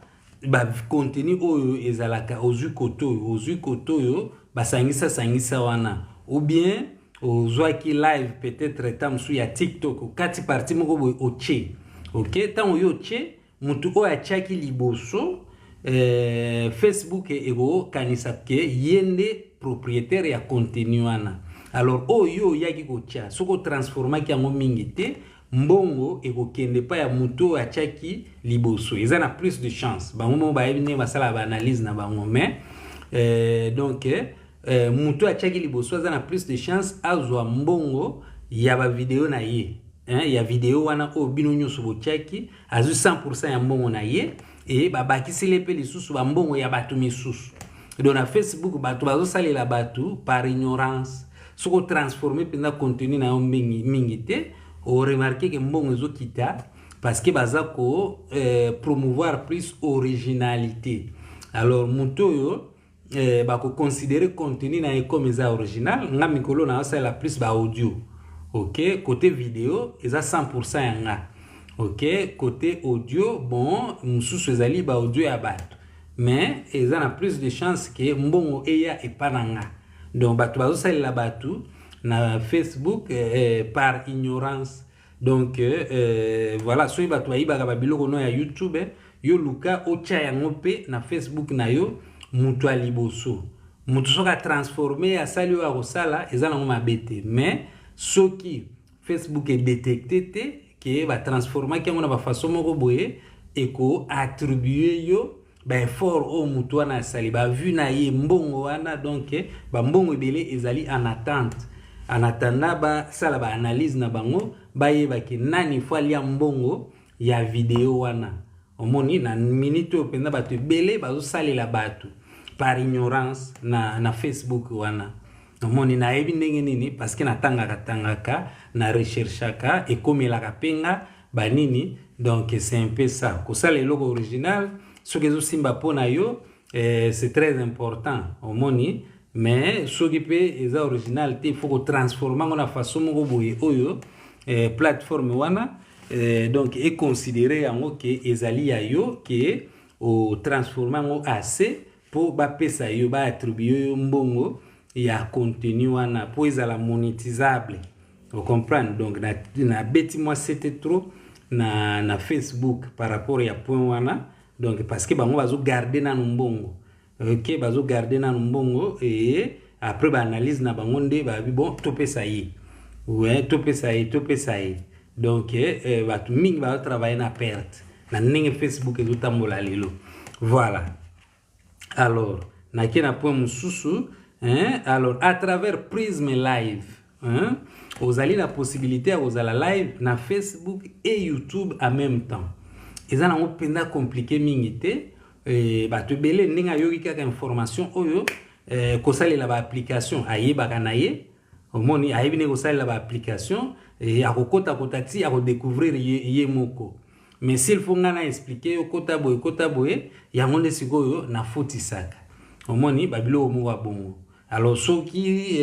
ba contenu oyo ezalaka ozu koto yo basangisa wana ou bien ozwaki live peut-être tamsu ya TikTok kati parti moko boy oche OK tango yo oche mutu oyo achaki liboso Facebook ego kanisa ke yende propriétaire ya contenu wana. Alors oyo yaki kocha soko transforma ki yango mingi te mbongo ekokende pa ya muto achaki liboso eza na plus de chance bango ba yebi basala ba analyse na bango mais donc muto achaki liboso eza na plus de chance azwa mbongo ya ba video na ye ya video wana o bino nyusu bochaki azu 100% ya mbongo na ye et babakisile pe lisusu ba mbongo ya batu misusu donc na Facebook batu bazo salela batu par ignorance soko transformer penda contenu na yo mingi te o remarquer que mbongo zo kita parce que baza ko promouvoir plus originalité alors muto yo bako considérer contenu na comme ça original nga mikolo na ça la plus ba audio. OK, côté vidéo eza 100% yanga. OK, côté audio bon mususu ezali ba audio ya bato mais eza na plus de chance que mbongo eya epananga donc bato bazo salela bato na Facebook par ignorance donc voilà so bato ayibaka ba biloko no ya YouTube yo luka ocha yango pe na Facebook na yo mutu aliboso mutu soka transformer ya sali yo akosala eza nango mabete mais soki Facebook est détecté te que ba transformer yango na ba façon moko boye eko attribuer yo ba effort o mutu wana sali ba vu na ye mbongo wana donc ba mbongo ebele ezali en attendant ba sala ba analyse na bango ba yeba ke nani fo alia mbongo ya video wana omoni na minute openda bato ebele bazo salela bato par ignorance na Facebook wana omoni na yebi ndenge nini parce que natangaka na recherchaka ekomelaka penga banini donc c'est un peu ça kosala eloko original soki ezosimba mpona yo c'est très important omoni mais soki mpe eza original te il faut kotransforma ngo na façon moko boye oyo plateforme wana donc econsidere yango ke ezali ya yo ke otransforma ngo assez po bapesa yo baattribue yo mbongo ya contenu wana po ezala monétisable vous comprenez donc na beti moi c'était trop na Facebook par rapport ya point wana donc parce que bango bazo garder na mbongo OK bazo garder na mbongo et après ba analyse na bango nde ba bon topesa yi ouais topesa yi donc batu mingi ba travailler na perte na ndenge Facebook ezotambola lelo voilà alors na kina point mususu alors à travers Prism Live vous avez la possibilité à ozala live na Facebook et YouTube en même temps eza na penda compliqué mingi te bato ebele ndenge ayoki kaka information oyo kosalela ba application ayebaka na ye omoni ayebi ne kosalela ba application akokota ti akodécouvrir ye moko mais s'il faut ngana expliquer yo kota boye yango nde sikoyo na fotisaka omoni babilo moko abongo alors soki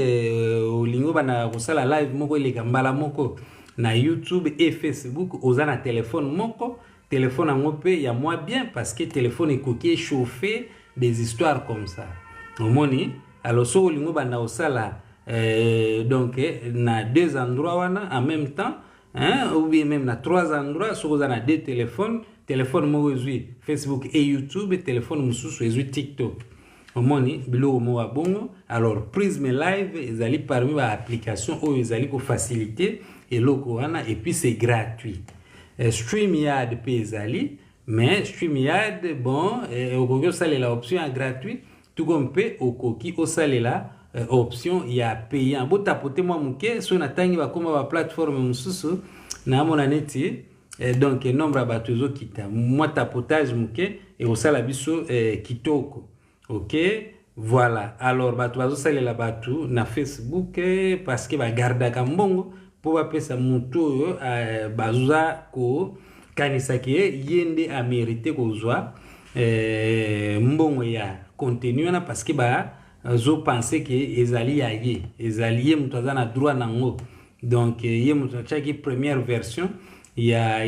olingo bana kosala live moko eleka mbala moko na YouTube et Facebook oza na téléphone moko téléphone en pe ya moi bien parce que téléphone ekoki chauffer des histoires comme ça omoni alors so olingo bana osala donc na deux endroits wana en même temps ou bien même na trois endroits so oza na deux téléphones téléphone moko ezui Facebook et YouTube téléphone mususu ezui TikTok omoni biloko moko bongo alors Prism Live ezali parmi ba application oyo ezali ko faciliter eloko wana et puis c'est gratuit StreamYard pe ezali mais StreamYard bon okoki osalela option ya gratuit tout comme pe okoki osalela option ya payant botapote mwa muke so natangi bakoma ba plateforme mususu na mona neti donc nombre ya bato ezokita mwa tapotage muke ekosala biso kitoko OK voilà alors bato bazosalela bato na Facebook parce que bagardaka mbongo po bapesa mutu oyo bazuza ko kanisaki yende a mérité kozwa mbongo ya contenu wana parce que zo penser que ezali ya ye ezali ye mutu aza na droit nango donc ye mutu achaki première version ya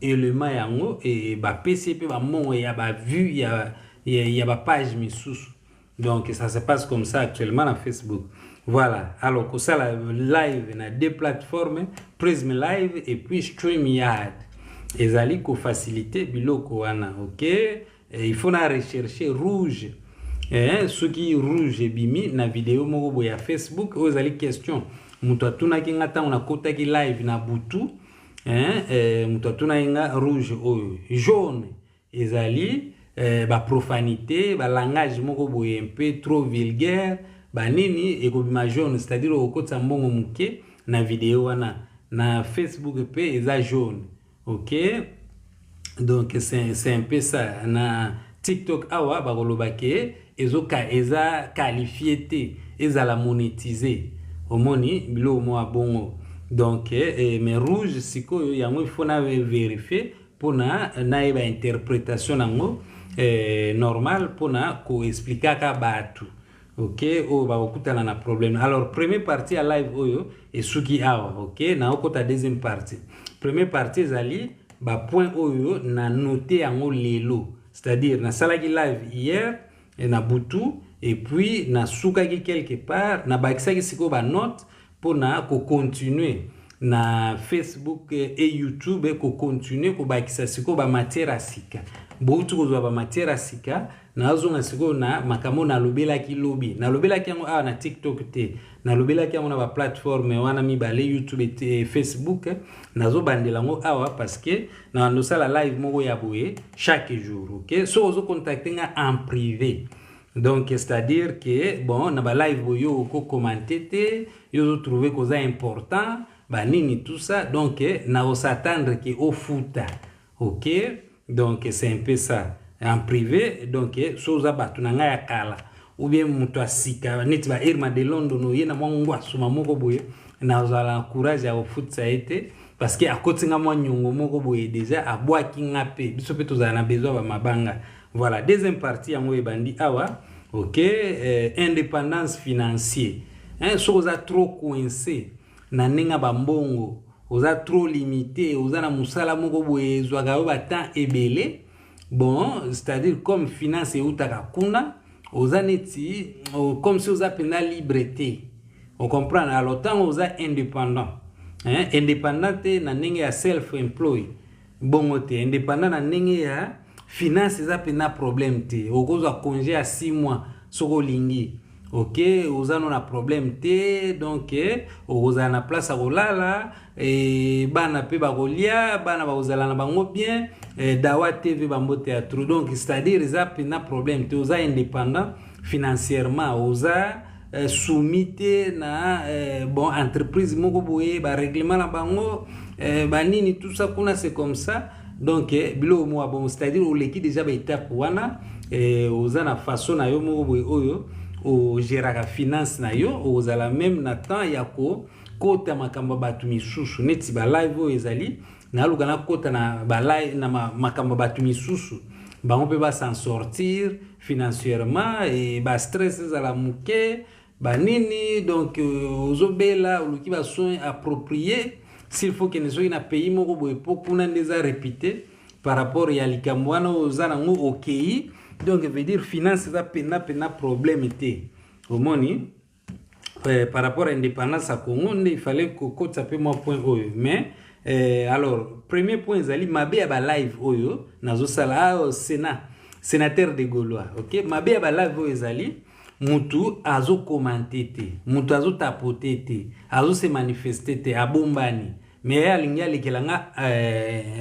élément yango et bapesi pe mbongo ya ba vue ya ba page misusu donc ça se passe comme ça actuellement na Facebook voilà alors que ça live na deux plateformes Prism Live et puis StreamYard ezali ko faciliter biloko wana OK il faut na rechercher rouge ce qui rouge bimi na vidéo moko boya Facebook ezali question mutu atunaki nga ntango nakotaki live na butu mutu atunaki nga rouge oyo jaune ezali baprofanité balangage moko boye mpe trop vulgaire banini ekobima jaune, c'est-à-dire okotisa mbongo moke na video wana na Facebook mpe eza jaune. Ok, donc c'est un peu ça. Na TikTok awa bakolobake eza qualifié te ezala monétisé omoni bilo mo abongo. Donc mais rouge sikoyo yango il faut na vérifier pona na eba interprétation nango normal pona ko expliquer ka batu. Ok, o ba okutana na problème. Alors première partie à live oyo esuki awa. Ok, na okota deuxième partie. Première partie ezali ba point oyo na noté yango lelo, c'est-à-dire na salaki live hier et na butu et puis na soukaki quelque part na bakisaki siko ba note pour na ko continuer na Facebook et YouTube ko continuer ko bakisa siko ba matière asika boutu ko ba matière asika na azonga siko na makamo na lobelaki lobi na lobelaki yango na TikTok te na lobelaki yango na ba plateforme wana mibale YouTube et Facebook nazo bandela ngo awa parce que na ndosala live moko ya boye chaque jour. OK, so ozo contacter nga en privé. Donc c'est-à-dire que bon na ba live boyo ko commenter te yo trouver que ça important ba nini tout ça, donc na s'attendre que au futa. OK, donc c'est un peu ça en privé. Donc soza batu na nga ya kala ou bien mutu asika neti ba Irma de London no yena mwangu asuma moko boye na zala courage ya ofutsa ete parce que akotinga mwa nyongo moko boye déjà abwaki ngape biso pe tozala na besoin ba mabanga. Voilà, deuxième partie yango ebandi awa. OK, indépendance financière. So oza trop coincé na ninga bambongo, oza trop limité, oza na musala moko boye zwaka ba temps ebele. Bon, c'est-à-dire comme finance utaka kuna, oza neti comme si oza pena liberté. On comprend, alors tant oza indépendant. Indépendant na ninga ya self-employed. Bon te indépendant na ninga ya finance eza pena problème te. Okoza congé à 6 mois soko lingi. OK, ozano na problème te, donc oza na place à kolala et bana pe ba kolia, bana ba ozala na bango bien, dawa TV bambo théâtre. Donc c'est-à-dire eza pena problème te, oza indépendant financièrement, oza soumis na bon entreprise moko boye ba règlement na bango ba nini tout ça kuna c'est comme ça. Donc bilo mo bon, c'est-à-dire o leki déjà ba étape wana oza na façon na yo moko boye oyo o géraka finance na yo ozala même na temps ya ko kota makamba batu misusu neti ba live o ezali na luka na kota na ba live na makamba batu misusu bango pe ba s'en sortir financièrement et ba stress ezala muke ba nini. Donc ozobela oluki ba soin approprié s'il faut que nezo ina pays moko boye pokuna ndeza répéter par rapport ya likamwana ozana ngo OK. Donc veut dire finance ça pena problème était au moni par rapport à indépendance à Congo il fallait que ça peut moi point oyo. Mais alors premier point zali mabe ya ba live oyo nazo sala sénateur de Gaulois. OK, mabe ya ba live oyo zali mutu azo commenter te, mutu azo tapoter te, azo se manifester te abombani mais alingia lekelanga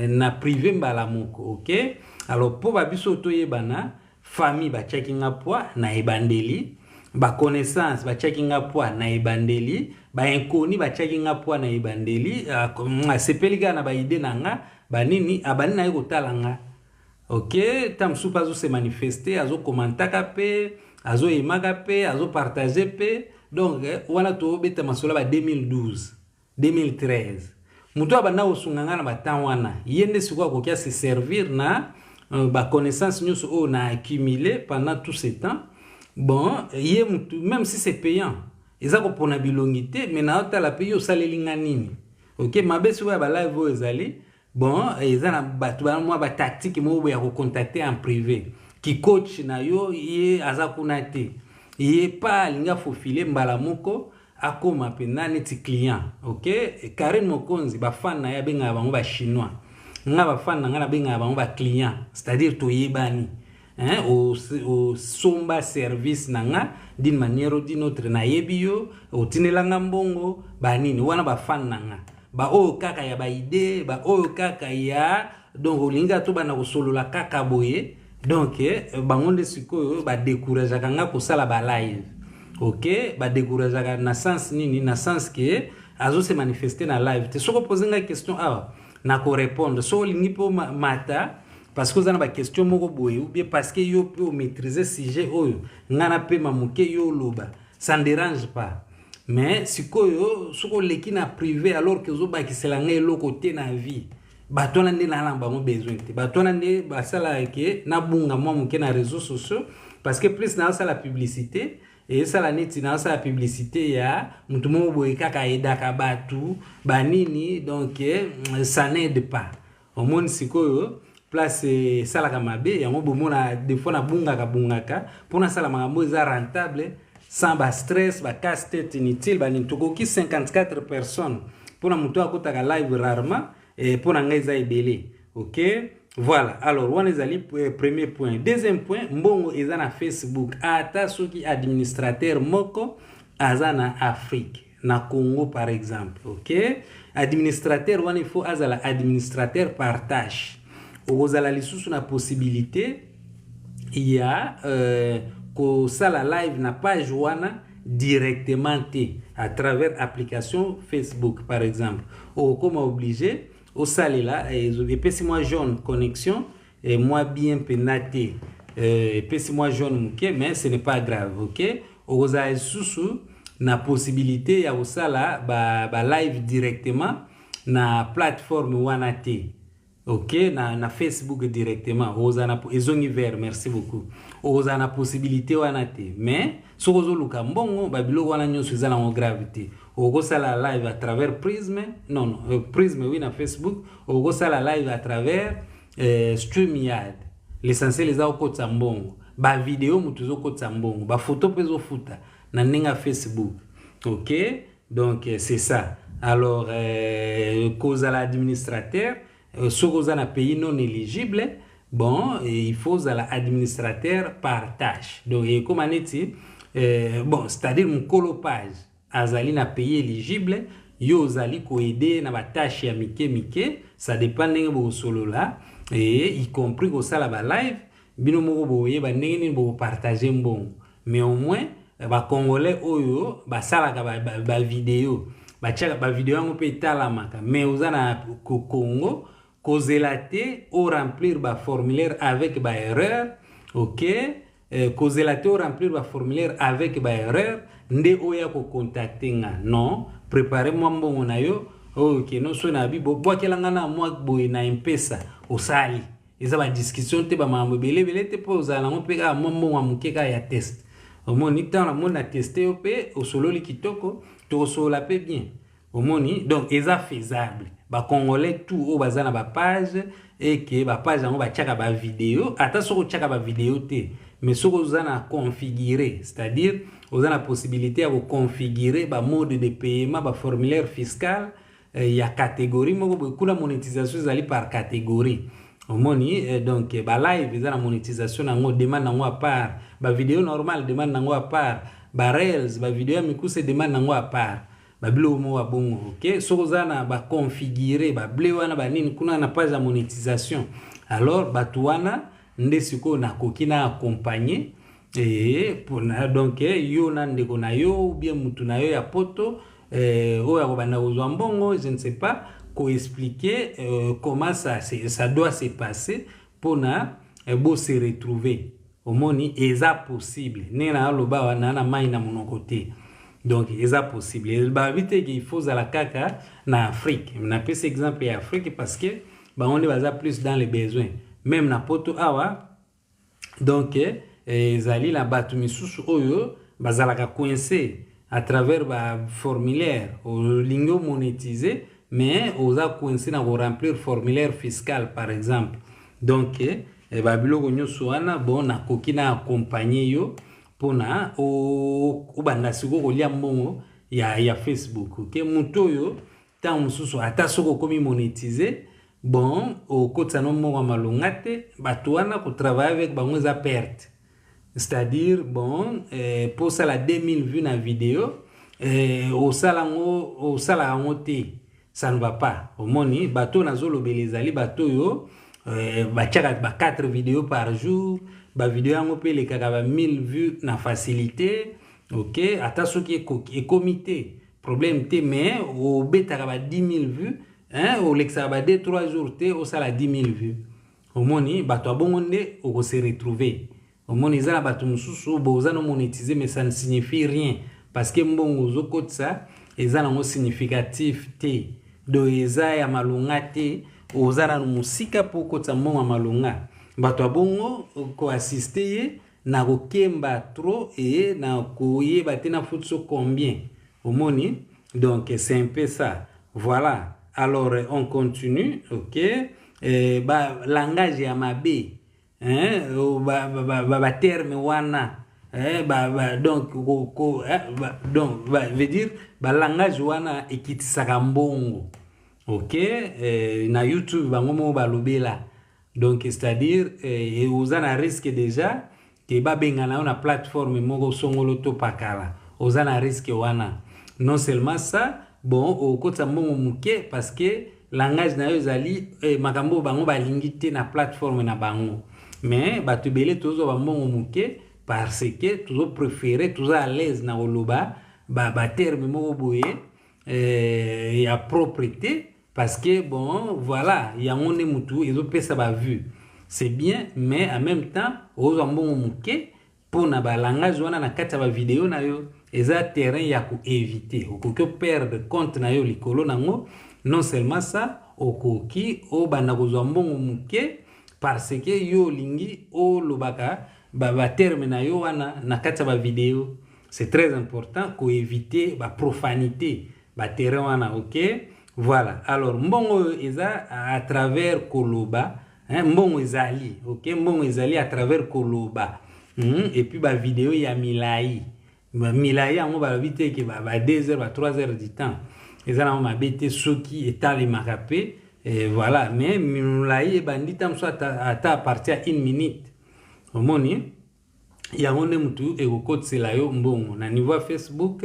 na privé mbala moko. OK, alors po babiso toyebana famille ba checking up na ebandeli, ba connaissance ba checking up na ebandeli, ba inconnu ba checking up na ebandeli, sepeliga na ba ide nanga ba nini abani na yotalanga. OK, tam soupa zo se manifester, azo commentaka pe, azo emaka pe, azo partager pe. Donc wana to beta masola ba 2012, 2013. Mutu abana osunganga na batanwana, yende sikwa kokia se servir na ba connaissance nous on a accumulé pendant tout ce temps. Bon, même si c'est payant, ils ont pour bilongité, mais na ota la paye au salelinga nini. OK, ma bese wa ba live vo ezali. Bon, ils ont batu ba moi ba tactique mo ya ko contacter en privé. Qui coach na yo ye azakunate. Ye pas linga fo filer mbala moko akoma pena neti client. OK, Karen Mokonzi ba fan na ya benga ba chinois. Nga ba fan nga na benga ba client, c'est-à-dire to yebani hein, au somba service nanga d'une manière ou d'une autre na yebio au tinelanga mbongo ba nini wana ba fan nanga ba o kaka ya ba idée ba o kaka ya donc olinga to bana kosolola kaka boye donc bangonde sikoyo ba décourager kanga ko sala ba live OK ba décourager na sens nini na sens que azo se manifester na live te soko poser nga question na ko répondre so olingi po mata parce que vous avez une question moko boye ou bien parce que yo peut maîtriser sujet oyo ngana pe mamuke yo loba ça ne dérange pas mais sikoyo soko leki na privé alors que zo ba kisela ngai lo côté na vie batona ndi na lamba mo besoin te batona ndi basala ke na bunga mo muke na réseaux sociaux parce que plus na ça la publicité et ça la neti na ça la publicité ya mutu mo boye kaka edaka batu banini donc ça n'aide pas au monde sikoyo place sala kamabe yango bomona des fois na bungaka pona sala makambo za rentable sans ba stress ba casse tête inutile ba nintokoki 54 personnes pona muto akotaka live rarement et pona ngai za ebele OK voilà alors wana ezali premier point deuxième point mbongo eza na Facebook ata soki administrateur moko aza na Afrique na Congo par exemple OK administrateur wana il faut azala administrateur par tâche ozala lisusu na possibilité il y a ko sala live na page wana directement à travers application Facebook par exemple ou comme obligé au salela et puis si moi jaune connexion et moi bien penaté et puis si moi jaune OK mais ce n'est pas grave OK ozala lisusu na possibilité ya osala ba live directement na plateforme wana te OK na Facebook directement ozana ezongi vert merci beaucoup ozana possibilité wana te mais sokozo luka mbongo babilo wana nyonso ezala en gravité okosala live à travers Prism non Prism oui na Facebook okosala live à travers StreamYard l'essentiel eza okotsa mbongo ba vidéo mutuzo kotsa mbongo ba photo pezo futa na ninga Facebook OK donc c'est ça alors cause à l'administrateur sur un pays non éligible, bon, il faut à l'administrateur par tâche. Donc, comme on dit, bon, c'est-à-dire mon colopage, azali na pays éligible, yo zali ko aider na ba tâche ya mike, ça dépend de solo là, et y compris ko sala ba live, bino moko boye ba ndenge bo partager mbongo. Mais au moins, ba congolais oyo ba sala ba vidéo, ba tchaka ba vidéo ngo pe talamaka, mais ozana Congo causelate ou remplir ba formulaire avec ba erreur OK causelate ou remplir ba formulaire avec ba erreur nde oya ko contacter nga non préparez-moi mbongo na yo OK non so na bi bo kelanga na moi boy na mpesa osali eza ba discussion te ba mambo belebele te po za na mpeka mbongo amukeka ya test omoni tant na tester op au solo likitoko to solo pe bien omoni donc eza faisable ba congolais tout au bazana ba page et que ba page ngo ba tchaka ba vidéo ata soko tchaka ba vidéo te mais soko uzana configurer c'est-à-dire uzana possibilité à configurer ba mode de paiement ba formulaire fiscal ya catégorie moko kula monétisation zali par catégorie omoni donc ba live ezana monétisation nango demande nango à part ba vidéo normal demande nango à part ba reels ba vidéo mikuse demande nango à part babilo mo wa bongo OK sozana ba configurer ba blewana ba nini kuna na page de monétisation alors batuana ndesiko na kokina accompagner et pour donc yo na ndeko na yo ou bien mutu na yo ya poto oya ko bana ozwa mbongo je ne sais pas ko expliquer comment ça doit se passer pour na beau se retrouver au moni eza possible nena loba wana na mai na monokote. Donc, il est possible. Il faut à la caca en Afrique. On a pris cet exemple en Afrique parce que on est plus dans les besoins. Même na poto awa. Donc, zali la batumi sous oyo bazalaka coincé à travers ba formulaire au lingo monétisé mais oza coincé na remplir formulaire fiscal par exemple. Donc, babilo gonyo soana bon na kokina accompagner yo pona o banda siko kolia mbongo ya Facebook OK muto yo tant mususu ata soko komi monétiser bon okotisa no mbongo ya malonga te bato wana kotravaille avec bango eza perte. C'est-à-dire bon posala 2000 vues na vidéo osala yango te, ça ne va pas. Omoni bato nazolobela ezali bato yo batiaka ba 4 vidéos par jour, ba vidéo yango mpe elekaka ba 1000 vues na facilité. Ok, ata soki ekomi te problème te, mais obetaka ba 10 000 vues olekisaka ba 2-3 jours te osala 10 000 vues. Omoni bato abongo nde okose retrouver. Omoni eza na bato mosusu boza no monétiser, mais ça ne signifie rien parce que mbongo ozokotisa eza nango significatif te. Do eza ya malonga te, oza na mosika mpo okotisa mbongo ya malonga. Bato abongo koassiste ye na kokemba trop et na koyeba te na futi so combien. Omoni, donc c'est un peu ça. Voilà, alors on continue. Ok, langage ya mabe, terme wana, donc veut dire langage wana ekitisaka mbongo. Ok, na YouTube bango mo balobela, donc c'est-à-dire oza na risque déjà ke babengana na plateforme moko songolo to pakala, oza na risque wana. Non seulement ça, bon okotisa mbongo muke parce que langage na yo ezali makambo bango balingi te na plateforme na bango, mais bato ebele tozo ba mbongo muke parce que tozo préféré, tozo à l'aise na koloba ba terme moko boye ya propreté, parce que bon voilà yango nde mutu ezopesa ba vue. C'est bien, mais en même temps ozo mbongo muke pona ba langage wana na kati ba vidéo na yo eza terrain ya ko éviter, okoki perdre compte na yo likolo nango. Non seulement ça, okoki obanda kozwa mbongo muke parce que yo lingi olobaka ba terme na yo wana na kati ba vidéo. C'est très important ko éviter ba profanité ba terrain wana. Ok, voilà. Alors mbongo eza à travers koloba, mbongo ezali, ok, mbongo ezali à travers koloba. Et puis ba vidéo ya milai yango balobi ke ba 2 heures ba 3 heures du temps eza na mabete soki etalemaka pe voilà, mais milai ebandi ta mosu ata à partir ya 1 minute. Omoni yango nde mutu ekokotisela yo mbongo na niveau ya Facebook.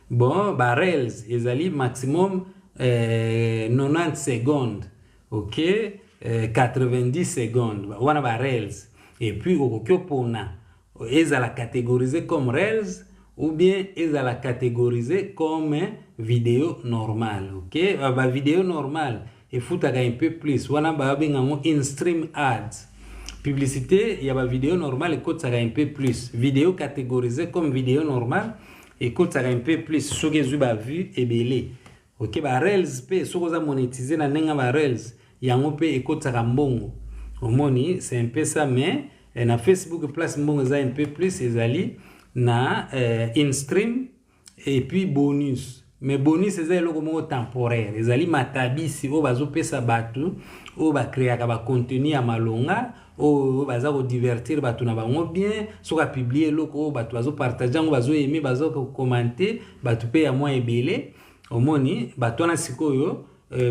Bon ba reels ezali maximum 90 secondes, ok, 90 secondes wana ba reels. Et puis okoki opona ezala catégorisé comme reels ou bien ezala catégorisé comme vidéo normale. Ok, ba vidéo normale efutaka un peu plus, wana babengango in-stream ads. Publicité ya ba vidéo normale ekotisaka un peu plus, vidéo catégorisée comme vidéo normale ekotisaka un peu plus soki ezwi ba vue ebele. Ok, ba reels pe soki oza monétiser na ndenge ba reels yango pe ekotisaka mbongo. Omoni, c'est un peu ça, mais na Facebook place mbongo eza un peu plus ezali na in-stream et puis bonus. Mais bonus eza eloko moko temporaire, ezali matabisi o bazopesa bato o bakreaka ba contenu ya malonga o baza ko divertir bato na bango bien, soka publier eloko o bato bazopartage yango, bazoyeme, bazokommente, bato pe ya mwa ebele. Omoni bato na sikoyo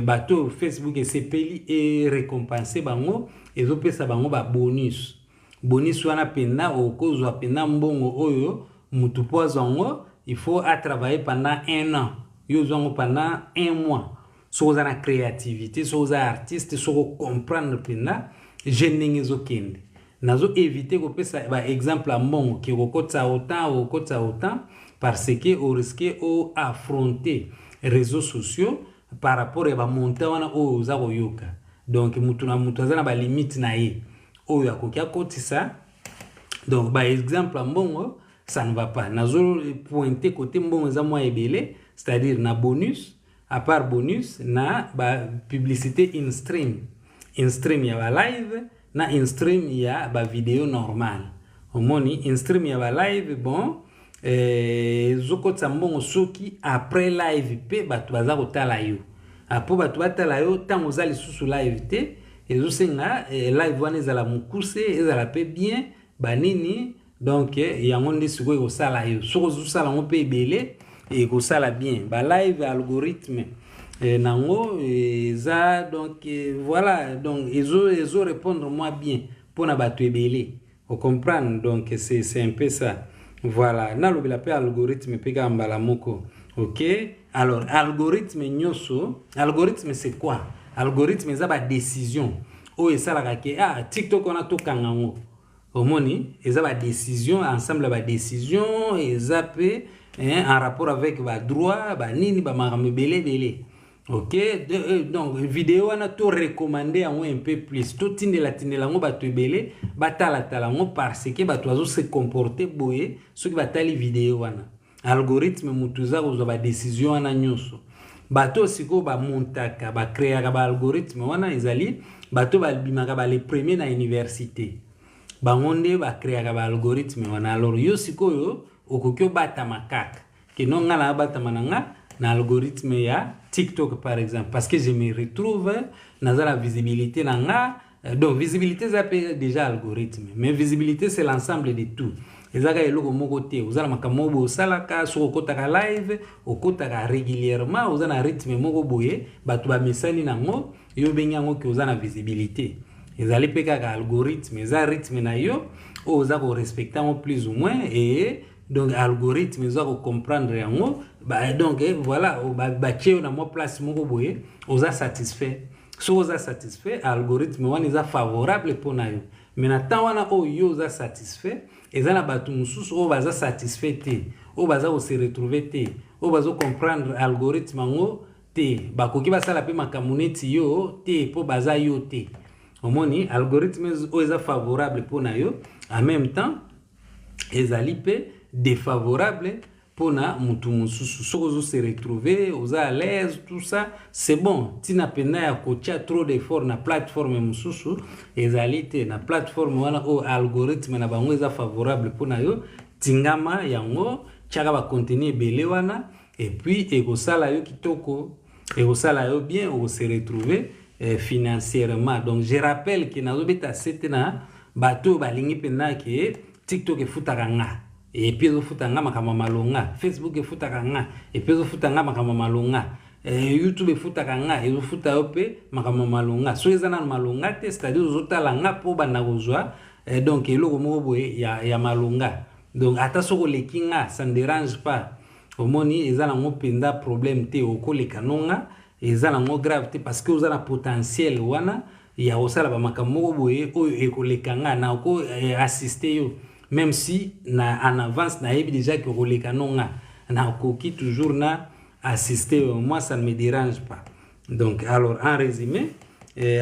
bato Facebook esepeli e récompenser bango, ezopesa bango ba bonus. Bonus wana penda okozwa penda mbongo oyo mutu po azango, il faut à travailler pendant 1 an. Yo zango pendant 1 mois. So za na créativité, so za artiste, so comprendre penda jeningi zokende. Nazo éviter ko pesa ba exemple a mbongo ki okotsa autant parce que au risque au affronter réseaux sociaux par rapport à ba monter wana o za koyoka. Donc mutu na mutu azana ba limite na ye. Oyo akoki akotisa. Donc par exemple mbongo ça ne va pas. Nazo pointer côté mbongo za mwa ebele, c'est-à-dire na bonus, à part bonus na ba publicité in stream ya ba live na in stream ya ba vidéo normal. Omoni in stream ya ba live bon zokotsa mbongo soki après live pe bato baza kotala yo. Apo bato batala yo tango za lisusu live te ezosenga live wana ezala mokuse, ezala pe bien banini. Donc yango nde sikoyo kosala yo soko zosala ngo pe ebele ekosala bien ba live algorithme nango eza donc voilà donc ils ont répondre moi bien pour na bato ebele vous comprendre donc c'est un peu ça voilà na lobela pe algorithme pe ka mbala moko OK alors algorithme nyoso algorithme c'est quoi algorithme eza ba décision o esalaka ke TikTok on a to kangango omoni eza ba décision ensemble ba décision eza pe en rapport avec ba droit ba nini ba makambo belé OK donc vidéo on a tout recommandé un peu plus tout tindela ngo bato ebele batala ngo parce que bato azo se comporter boye ce qui batali vidéo wana algorithme mutuza ko ba décision wana nyonso bato siko ba montaka ba créer ba algorithme wana ezali bato ba bimaka ba les premiers na université bangonde ba créer ba algorithme wana alors yo siko yo okokyo bata makaka ke non ngala bata mananga na algorithme ya TikTok par exemple parce que je me retrouve dans la visibilité nanga donc visibilité ça peut déjà algorithme mais visibilité c'est l'ensemble de tout ezaka eloko moko te ozala makambo bo salaka soko kotaka live okotaka régulièrement ozana rythme moko boye bato ba mesani nango yo benyango ke ozana visibilité ezali pe kaka algorithme eza rythme na yo oza ko respecter plus ou moins et donc algorithme ils doivent comprendre yango donc voilà ba tcheo na mo place moko boye oza satisfait so oza satisfait algorithme wana eza favorable pour na yo mais na temps wana yo oza satisfait ezana batu mususu o baza satisfait te o baza ko se retrouver te o baza comprendre algorithme ngo te bakoki basala pe makamuneti yo te po baza yo te omoni algorithme o eza favorable pour na yo en même temps ezali pe défavorable pour na mutu mususu soko se retrouver oza à l'aise tout ça c'est bon tina pena ya kocha trop d'effort na plateforme mususu ezali te na plateforme wana o algorithme na bango eza favorable pour na yo tingama yango chaka ba contenu belé wana et puis ekosala yo kitoko ekosala yo bien o se retrouver financièrement donc je rappelle que nazo beta setena bato balingi pena ke TikTok efutaka nga et puis efutanga makama malonga Facebook efutaka nga et puis efutanga makama malonga YouTube efutaka nga efuta yope makama malonga so ezana malonga te c'est-à-dire ozotala nga po bana kozwa donc eloko moko boye ya malonga donc ata soko lekinga ça ne dérange pas omoni ezana ngo penda problème te okoleka nonga ezana ngo grave te parce que ozana potentiel wana ya osala ba makambo boye oyo ekoleka nga na ko assister yo même si na en avance na yebi déjà que roleka nonga na koki toujours na assister moi ça ne me dérange pas donc alors en résumé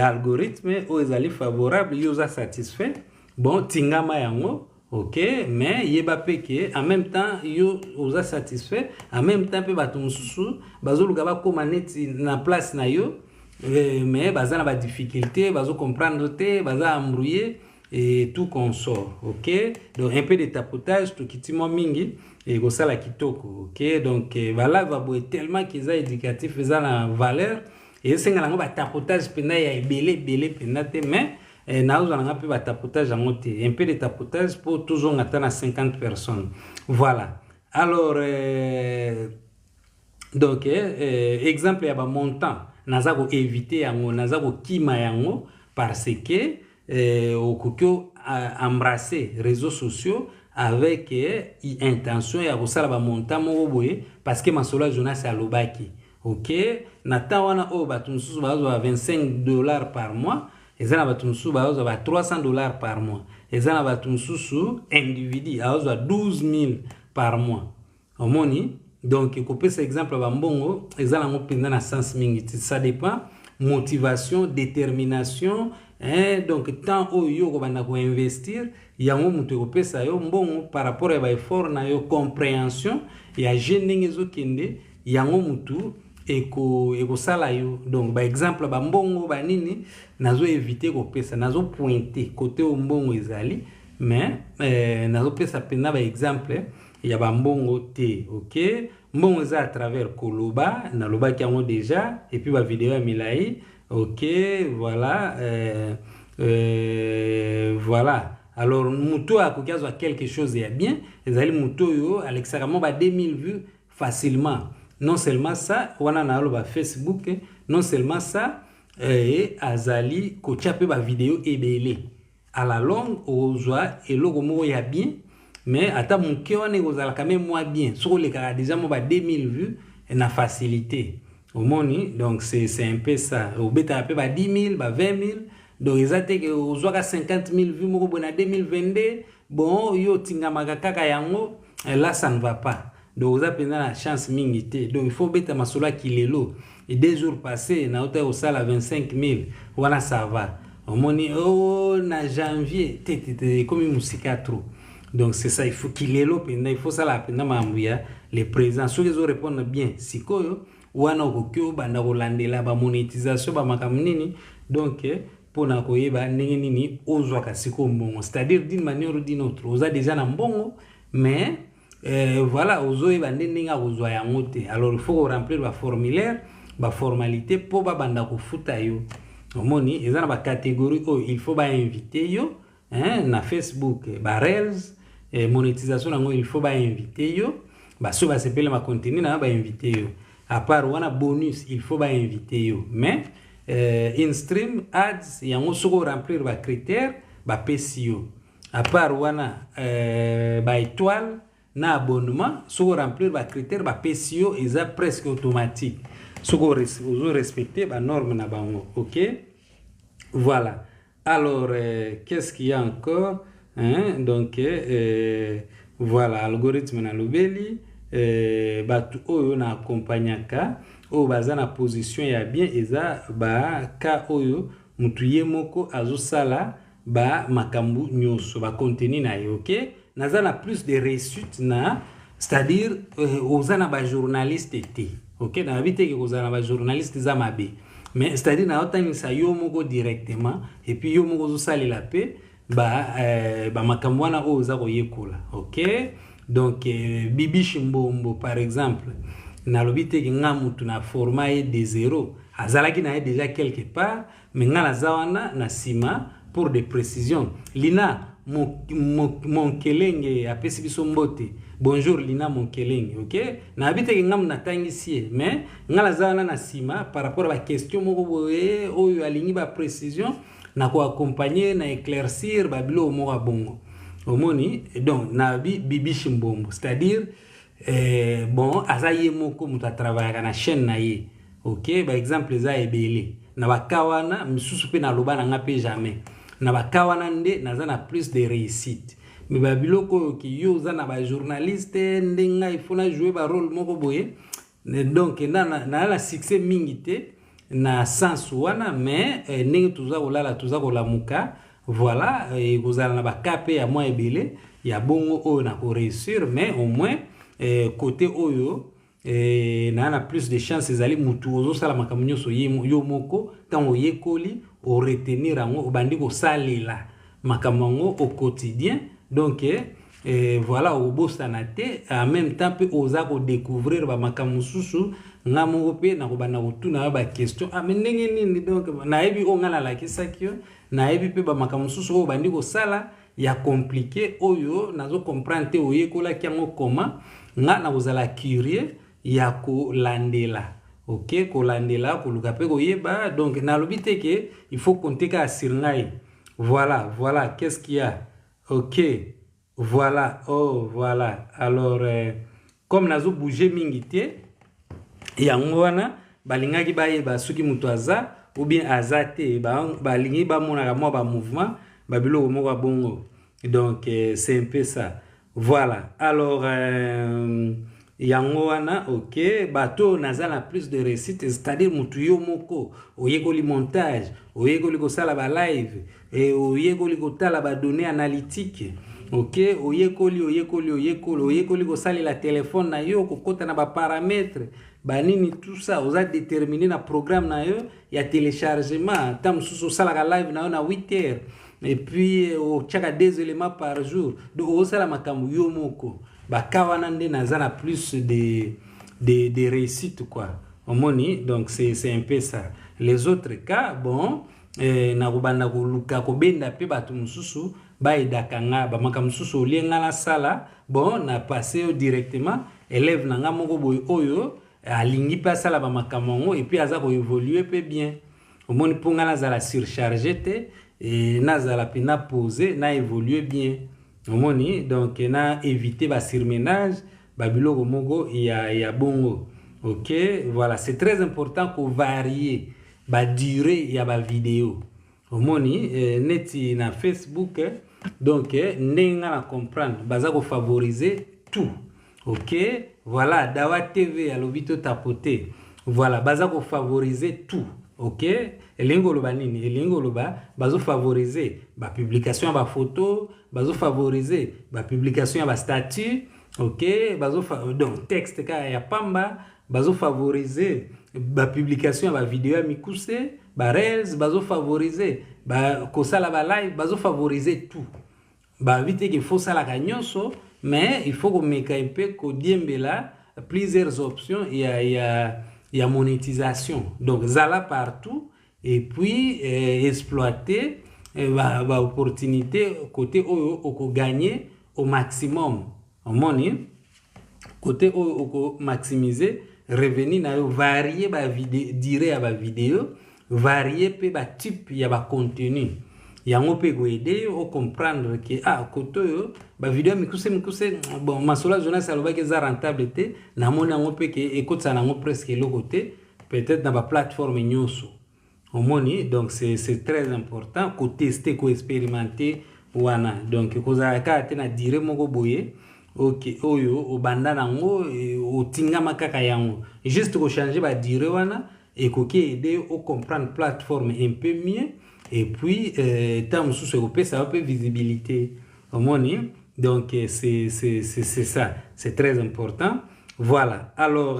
algorithme o ezali favorable yo za satisfait bon tingama yango OK mais yeba peke en même temps yo oza satisfait en même temps pe bato mususu bazoluka ba koma neti na place na yo mais baza na ba difficulté bazo comprendre te baza embrouillé et tout consort OK donc un peu de tapotage tout kitimo mingi et gosala kitoko OK donc voilà va boire tellement qu'ils a éducatif eza na valeur et senga ngo ba tapotage pena ya belé pena te mais na uzana pe ba tapotage yango te un peu de tapotage pour toujours atteindre 50 personnes voilà alors donc exemple ya ba montant naza ko éviter yango naza ko kima yango parce que okokyo embrasser réseaux sociaux avec intention ya kosala ba montant moko boye parce que masolo Jonas alobaki OK nata wana o bato mususu bazo $25 par mois ezana bato mususu bazo ba $300 par mois ezana bato mususu individu bazo $12,000 par mois omoni donc kopesa exemple ba mbongo ezana ngo penda na sens mingi ça dépend motivation détermination donc tant oyo ko bana ko investir yango mutu ko pesa yo mbongo par rapport à ba effort na yo compréhension ya jeune ngezo kende yango mutu eko sala yo donc ba exemple ba mbongo ba nini nazo éviter ko pesa nazo pointer côté o mbongo ezali mais nazo pesa pena ba exemple ya ba mbongo te OK mbongo eza à travers koloba na loba kiango déjà et puis ba vidéo ya milai OK voilà voilà alors muto akokiazwa quelque chose ya bien ezali muto yo alexaramo ba 2000 vues facilement non seulement ça wana na aloba Facebook non seulement ça azali kotia pe ba vidéo ebele à la longue ozwa eloko moko ya bien mais ata moke wana ekozala quand même moins bien soko lekaka déjà mo ba 2000 vues na facilité omoni donc c'est un peu ça obeta pe ba 10 000 ba 20 000 donc ezate ke ozwaka 50 000 vues moko bona 2022 bon yo tingamaka kaka yango là ça ne va pas donc vous avez la chance mingité donc il faut beta masolo kilelo et 2 jours passés na hôtel au salle à 25 000 voilà ça va omoni oh na janvier comme musika trop donc c'est ça il faut kilelo penda il faut ça la penda mambuya les présents ceux qui répondent bien sikoyo wana okokyo banda kolandela ba monétisation ba makamnini donc pour na koyeba ndenge nini ozwaka siko mbongo c'est-à-dire d'une manière ou d'une autre oza déjà na mbongo mais voilà ozoyeba ndenge ozwa yango te alors il faut remplir ba formulaire ba formalité pour ba banda kofuta yo omoni eza na ba catégorie oh il faut ba inviter yo na Facebook ba reels monétisation nango il faut ba inviter yo ba so ba sepele ma contenu na ba inviter yo à part wana bonus il faut ba inviter yo mais in stream ads yango soko remplir ba critères ba PCO à part wana ba étoile na abonnement soko remplir ba critères ba PCO eza presque automatique soko respecter ba norme na bango OK voilà alors qu'est-ce qu'il y a encore donc voilà algorithme na lobeli batu oyo na accompagnaka o baza na position ya bien eza ba ka oyo mutu ye moko azosala ba makambu nyoso ba contenu na yo OK naza na plus de réussite na c'est-à-dire ozana ba journaliste té OK na bité que ozana ba journaliste za mabe mais c'est-à-dire na otangisa yo moko directement et puis yo moko zosala la paix ba makambu wana oza koyekola OK donc Bibi Chimbombo par exemple na lobite ki nga mutu na format de zéro azalaki na déjà quelque part mais nga na zawana na sima pour des précisions Lina mon kelenge apesi biso mbote bonjour Lina mon kelenge OK na habite ki nga na tangisi mais nga na zawana na sima par rapport à la question moko boye oyo alingi ba précision na ko accompagner na éclaircir babilo moko bongo omoni donc na Bibi Chimbombo c'est-à-dire bon azaye moko muta travailler na chaîne na ye OK par exemple za ebele na bakawana misusu pe na loba na ngape jamais na bakawana nde naza na plus de réussite mais babiloko ki yo za na ba journaliste ndenga il faut na jouer ba rôle moko boye donc na la succès mingité na sens wana mais ndenge tuza kolala tuza kolamuka voilà et kozala na bakape ya moi ebele ya bongo oyo na ko réussir mais au moins côté oyo na plus de chances ezali mutu ozo sala makambo nyonso yo moko tango yekoli o retenir ango obandi ko salela makambo ngo au quotidien donc voilà au bosana te en même temps pe oza ko découvrir ba makambo susu nga moko pe na ko bana kutuna ba question mais ndenge nini donc na yebi o ngala la kisakio na yebi pe ba makambo susu o bandi ko sala ya compliqué oyo nazo comprendre te oyekola kiango comment nga na kozala curieux ya ko landela OK ko landela ko luka pe ko yeba donc na lobite ke il faut compter ka sur ngai voilà qu'est-ce qu'il y a OK voilà oh voilà alors comme nazo bouger mingité yango wana balingaki ba yeba suki mutu aza ou bien azate balingi ba mona mo ba mouvement babilo moko bongo donc c'est un peu ça voilà alors yango wana OK bato nazala plus de réussite c'est-à-dire mutu yo moko oyekoli montage oyekoli ko sala ba live et oyekoli ko tala ba données analytiques OK oyekoli ko sala la téléphone na yo ko kota na ba paramètres banini tout ça oza déterminer na programme na yo ya téléchargement tam sous sala ka live na yo na 8 heures et puis au chaka 2 éléments par jour donc o sala makambo yo moko bakawana nde nazana plus de réussite quoi omoni donc c'est un peu ça les autres cas bon na kubanda ko luka ko benda pe batu mususu ba idakanga ba makambo mususu olienga la sala bon na passer directement élève nanga moko boy oyo alingi pe asala bamakambo yango et puis aza koévolue pe bien omoni mpo nga nazala surcharge te et nazala mpe na pose na évolue bien omoni donc na éviter basurménage babiloko moko ya bongo. Ok, voilà, c'est très important qu'on varie ba durée ya ba vidéo omoni neti na Facebook donc ndenge na comprendre baza ko favoriser tout. Ok, voilà, Dawa TV à l'obito tapoté, voilà, baza ko favoriser tout. Ok, elingo loba nini, elingo loba bazo favoriser ba publication ba photo, bazo favoriser ba publication ba statut. Ok, bazo donc texte ka ya pamba, bazo favoriser ba publication ba vidéo ya mikuse, ba reels, bazo favoriser ba kosala ba live, bazo favoriser tout. Ba vite que faut ça la nyonso, mais il faut qu'on mette un peu qu'on diembela plusieurs options. Il y a monétisation, donc zala partout et puis exploiter ba opportunité côté au gagner au maximum money côté au maximiser revenu na yo varier ba vidéo dire à ba vidéo varier pe ba type ya ba contenu yango pe go aider au comprendre que côté yo ba vidéo mikuse bon masola journaliste aloba que za rentabilité na mona ngo pe que écoute ça na ngo presque le côté peut-être dans ba plateforme nyoso omoni donc c'est très important ko tester ko expérimenter wana donc ko za ka tena dire moko boye. Ok, oyo o banda nango o tinga makaka yango juste ko changer ba dire wana et ko aider au comprendre plateforme un peu mieux et puis tant sous européen ça va peu visibilité omoni donc c'est ça, c'est très important. Voilà, alors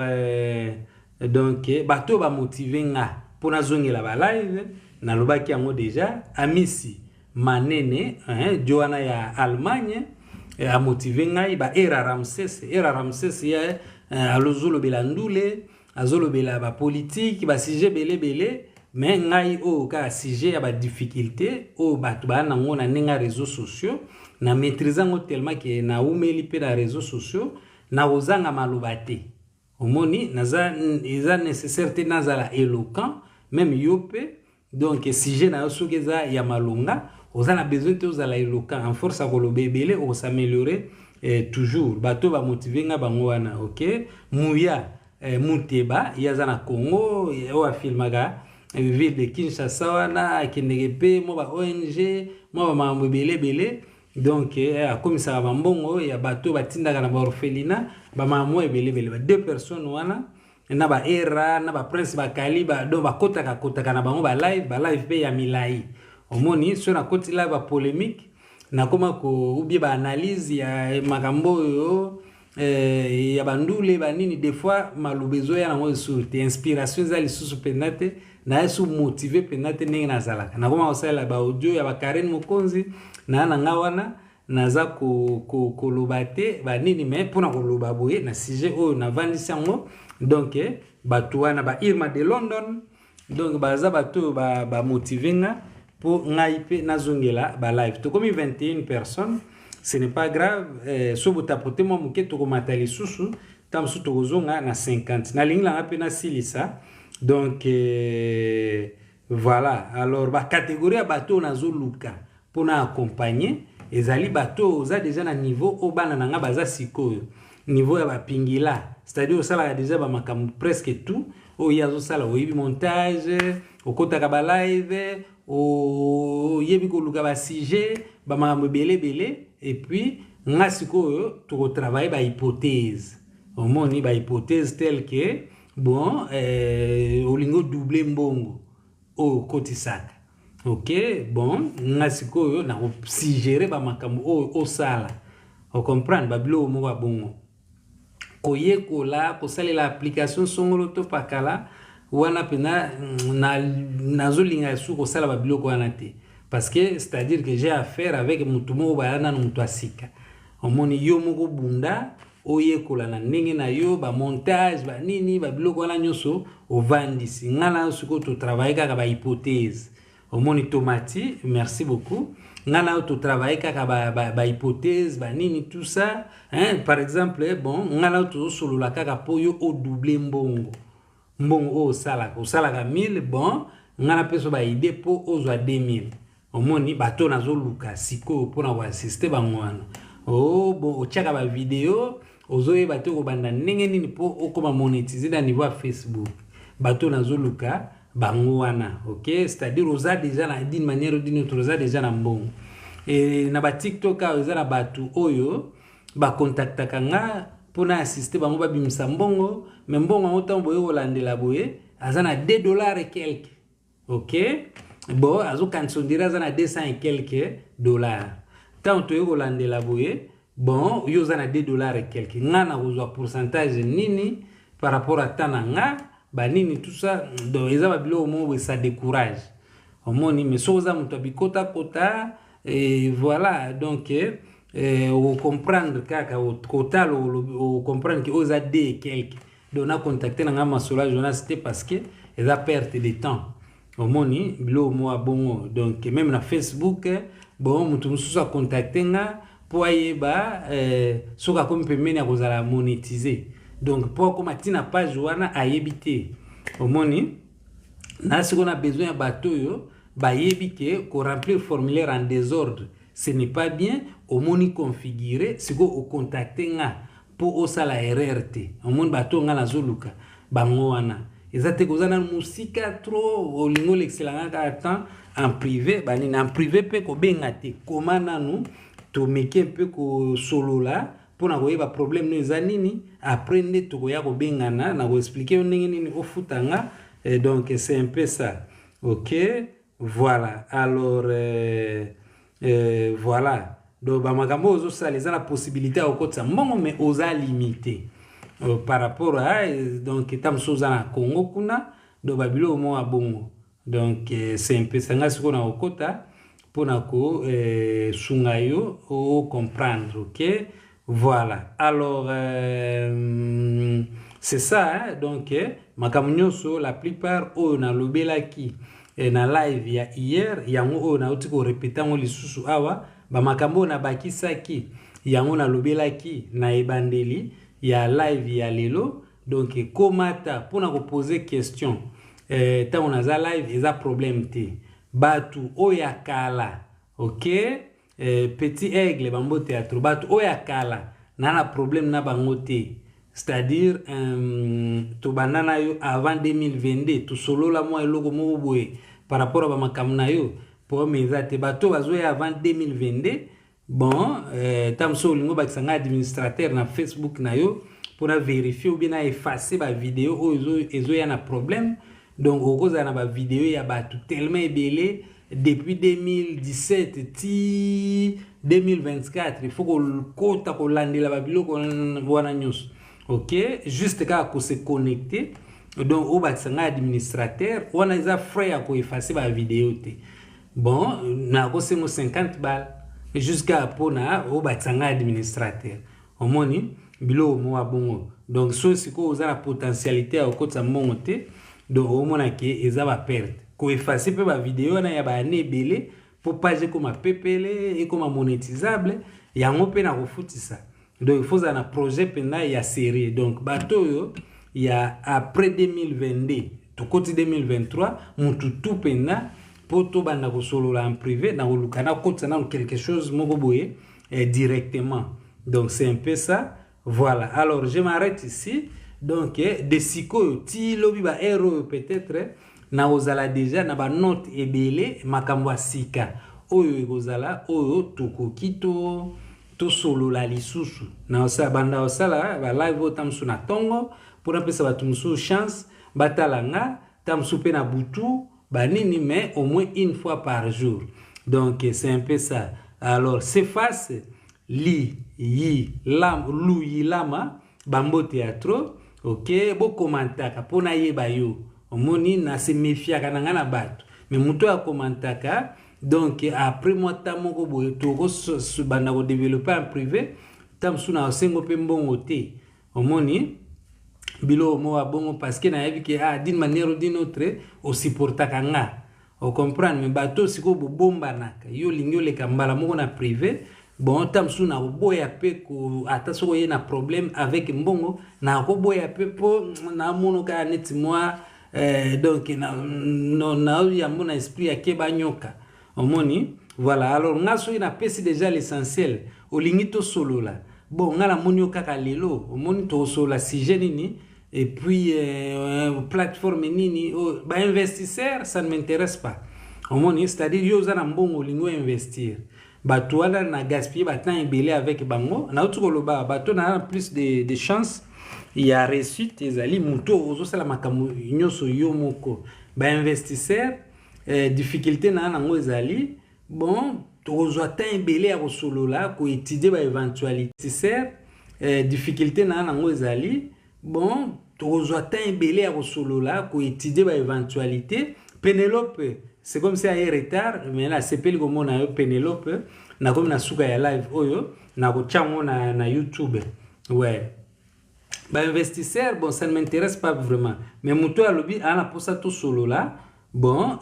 donc bato ba motiver nga pour na zongela ba live na lobaki yango déjà amisi manene Joana ya Allemagne a motivé ngai ba era Ramses ya alozolo belandule azolo bela ba politique ba sujet belé mais ngai o ka sujet ya ba difficulté o batu ba nango na ninga réseaux sociaux na maîtriser ngo tellement que na umeli pe na réseaux sociaux na ozanga malobate omoni naza eza nécessaire te nazala éloquent même yope donc sujet na sokeza ya malonga on a besoin de la éloquent en force à kolobebele on s'améliorer toujours bato ba motiver nga bango wana. Ok, Mouya Muteba yaza na Congo o afilmaga ville de Kinshasa wana akendegepe mo ba ONG mo ba mambo belé donc akomisa ba mbongo ya bato batindaka na ba orphelinat ba mambo belé ba deux personnes wana na ba era na ba prince ba kaliba do ba kotaka na bango ba live pe ya milai omoni so na koti la ba polémique na koma ko ubie ba analyse ya makambo yo ya bandule ba nini des fois malubezo ya nango sur te inspiration za lisusu penate na yesu motiver penate ningi na zalaka na koma osala ba audio ya ba Karen Mokonzi na ngawana naza ko lobate ba nini mais pona ko loba boye na sujet o na vandisango donc bato wana ba Irma de London donc baza bato ba motivenga pour ngai na zongela ba live to comme 21 personnes ce n'est pas grave so botapote mo muke to ko matali susu tam su to zonga na 50 na lingla ngape na silisa donc voilà alors ba catégorie ya bato na zoluka pour na accompagner ezali bato za déjà na niveau o bana na nga baza sikoyo niveau ya ba pingila c'est-à-dire au sala déjà ba makam presque tout o yazo sala o yibi montage o kotaka ba live o yebi ko luka ba sujet ba makambo belé et puis nga sikoyo to travailler ba hypothèse au moni ba hypothèse telle que bon o lingo doubler mbongo o kotisaka. Ok, bon nga sikoyo na ko suggérer ba makambo o sala o comprendre ba bilo mo ba bongo koyekola kosalela application songolo to pakala wana pena na zolinga su kosala ba biloko wana te parce que c'est-à-dire que j'ai affaire avec mutu moko bayana na mutu asika omoni yo moko bunda oyekola na ndenge na yo ba montage ba nini ba biloko wana nyonso ovandisi ngala suko to travailler kaka ba hypothèse omoni tomati merci beaucoup ngana to travailler kaka ba hypothèse ba nini tout ça hein par exemple bon ngana to solo la kaka po yo o doubler mbongo o sala 1000 bon ngana peso ba idée po ozwa 2000 omoni bato nazo luka siko po na assister bangwana bon ochaka ba vidéo ozoye bato ko banda ndenge nini po okoma monétiser na niveau Facebook bato nazo luka bangwana OK c'est-à-dire oza déjà na d'une manière ou d'une autre oza déjà na mbongo et na ba TikTok oza na bato oyo ba contactaka nga pour na assister bango ba bimisa mbongo mais mbongo autant boye olandela boye azana $2 et quelques OK bon azo kansondira azana 200 et quelques dollars tant to olandela boye bon yo azana $2 et quelques ngana kozwa pourcentage nini par rapport à tananga ba nini tout ça donc ezaba bilo mo ça décourage omoni mais soza muto bikota kota et voilà donc au comprendre kaka au total au comprendre que oza D quelques donc na contacter na masola Jonas c'était parce que eza perte de temps omoni bilo mo bongo donc même na Facebook bon mutu mususu a contacter nga pour ayeba soka comme pemeni a kozala monétiser donc pour comme tina page wana ayebité omoni na ce qu'on a besoin ya bato yo ba yebike ko remplir formulaire en désordre ce n'est pas bien omoni configurer siko o contacter nga pour osala RRT omoni bato nga na zoluka bango wana ezate kozana musika trop olingo l'excellent ka temps en privé bani en privé pe ko benga te komana nous to meke un peu ko solo là pour na koyeba problème no ezanini après nde to koya ko bengana na ko expliquer ndenge nini ofutanga donc c'est un peu ça OK voilà alors voilà donc ba makambo ozo ça les a la possibilité à okotsa mbongo mais oza limité par rapport à donc tam soza na Congo kuna do babilo mo abongo donc c'est un peu ça nga siko na okota pour na ko sungayo o comprendre OK voilà alors c'est ça hein? Donc makamunyoso la plupart o na lobelaki na live ya hier yango o na otiko répéter ngo lisusu awa ba makambo na bakisaki yango na lobelaki na ebandeli ya live ya lelo donc komata pona ko poser question ta on a za live eza problème te batu oyakala OK petit aigle bambo théâtre batu oyakala nana problème na bango te c'est-à-dire to banana yo avant 2022 to solo la moi eloko mo boye par rapport à makamna yo pour mezate bato bazoya avant 2022 bon tamso lingo bakisanga administrateur na Facebook na yo pour na vérifier ou bien effacer ba vidéo ezo ya na problème donc okoza na ba vidéo ya batu tellement ebele depuis 2017 ti 2024 il faut ko kota ko landela ba biloko wana nyos OK juste ka ko se connecter donc au bakisanga administrateur on a za frais à ko effacer ba vidéo te bon na ko se 50 balles jusqu'à pona au bakisanga administrateur omoni bilo mo abongo donc so siko oza la potentialité à okotsa mbongo te donc omona ke eza ba perte ko effacer pe ba vidéo na ya ba nebele pour page comme PPL et comme monétisable yango pe na ko futisa donc il faut un projet pena ya série donc bato yo ya après 2022 to côté 2023 mutu tout pena pour to banda ko solo la en privé na olukana kotsa na quelque chose moko boye directement donc c'est un peu ça voilà alors je m'arrête ici donc de siko ti lobi ba héros peut-être na ozala déjà na ba note ebele makambo asika oyo ekozala oyo tokokito to solo la lisusu na osa banda osala ba live tamsu na tongo pour apesa batu musu chance batalanga tamsu pe na butu banini mais au moins une fois par jour donc c'est un peu ça alors s'efface li yi lam lu yi lama bambo théâtre OK bo komantaka pona yeba yo omoni na se méfiaka na ngana bato mais muto ya komantaka donc après moi tamoko boye toko banda ko développer en privé tamsuna osengo pe mbongo te omoni bilo mo abongo parce que na yebi ke d'une manière ou d'une autre o supportaka nga on comprend mais bateau siko bomba naka yo lingo le kambala moko na privé bon tam su na boya pe ko ata soko ye na problème avec mbongo na ko boya pe po na mono ka neti moi donc na ya mona esprit ya ke banyoka omoni voilà alors ngaso ina pesi déjà l'essentiel olingi to solo là bon ngala monyo kaka lelo omoni to solo la sujet nini et puis plateforme nini ba investisseur ça ne m'intéresse pas omoni c'est-à-dire yo za na mbongo lingo investir bato wana na gaspiller batan ebele avec bango na utuko loba bato na plus de chance il y a réussite ezali muto ozo sala makamu nyoso yo moko ba investisseur difficulté na nango ezali bon tozo atan ebele ya solo la ko étudier ba éventualité difficulté na nango ezali bon tozo atan ebele ya solo la ko étudier ba éventualité Pénélope c'est comme si elle est retard mais là c'est pile comme on a Pénélope na comme na suka ya live oyo na ko chango na YouTube ouais ba investisseur bon ça ne m'intéresse pas vraiment mais muto alobi ana posa to solo là bon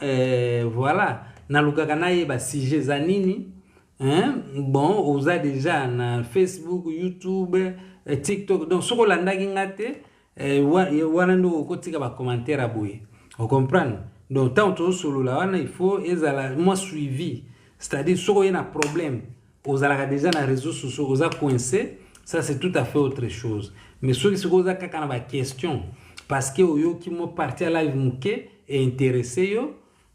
voilà na lukaka na ye ba sujet za nini hein bon oza déjà na Facebook YouTube TikTok donc soko landaki ngate wana ndo ko tika ba commentaire aboye on comprend donc tant to solo là wana il faut ezala moi suivi c'est-à-dire soko yena problème ozalaka déjà na réseaux sociaux oza coincé ça c'est tout à fait autre chose mais ceux qui se posent kaka na ba question parce que oyo ki mo parti à live muke et intéressé yo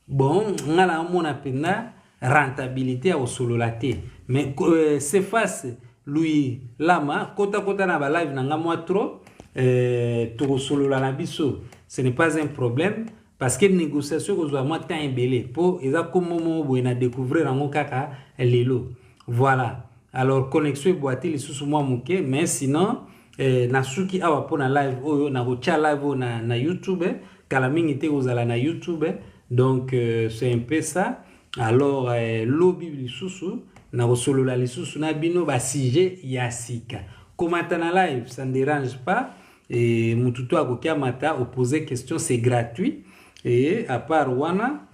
bon ngala mona pena rentabilité au solo la té mais c'est face lui lama kota na ba live nanga moi trop to solo la biso ce n'est pas un problème parce que négociation ko zo moi temps belé pour eza comme moment bo na découvrir ngo kaka lelo voilà alors connexion boîtier les sous moi muke mais sinon na suki awa pona live oyo na ko cha live na YouTube kala mingi te ozala na YouTube donc c'est un peu ça alors lobby lisusu na solo la lisusu na bino ba sujet ya sika commenter na live ça ne dérange pas et mututo akokia mata opposer question c'est gratuit et à part wana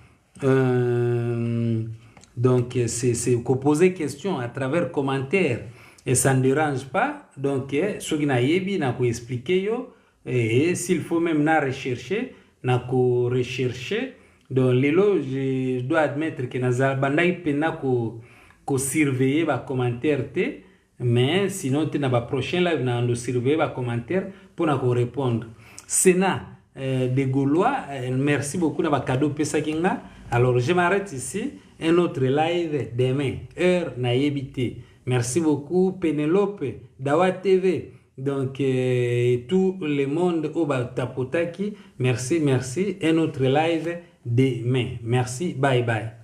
donc c'est poser question à travers commentaires et ça ne dérange pas donc ce qui na yebi na ko expliquer yo et s'il faut même na rechercher na ko rechercher donc lelo je dois admettre que na bandai pena ko surveiller ba commentaire te mais sinon te na ba prochain live na ndo surveiller ba commentaire pour na ko répondre Sénat des Gaulois merci beaucoup na ba cadeau pesa kinga alors je m'arrête ici un autre live demain heure na yebité. Merci beaucoup Pénélope Dawa TV donc tout le monde au Tapotaki merci un autre live demain merci bye bye.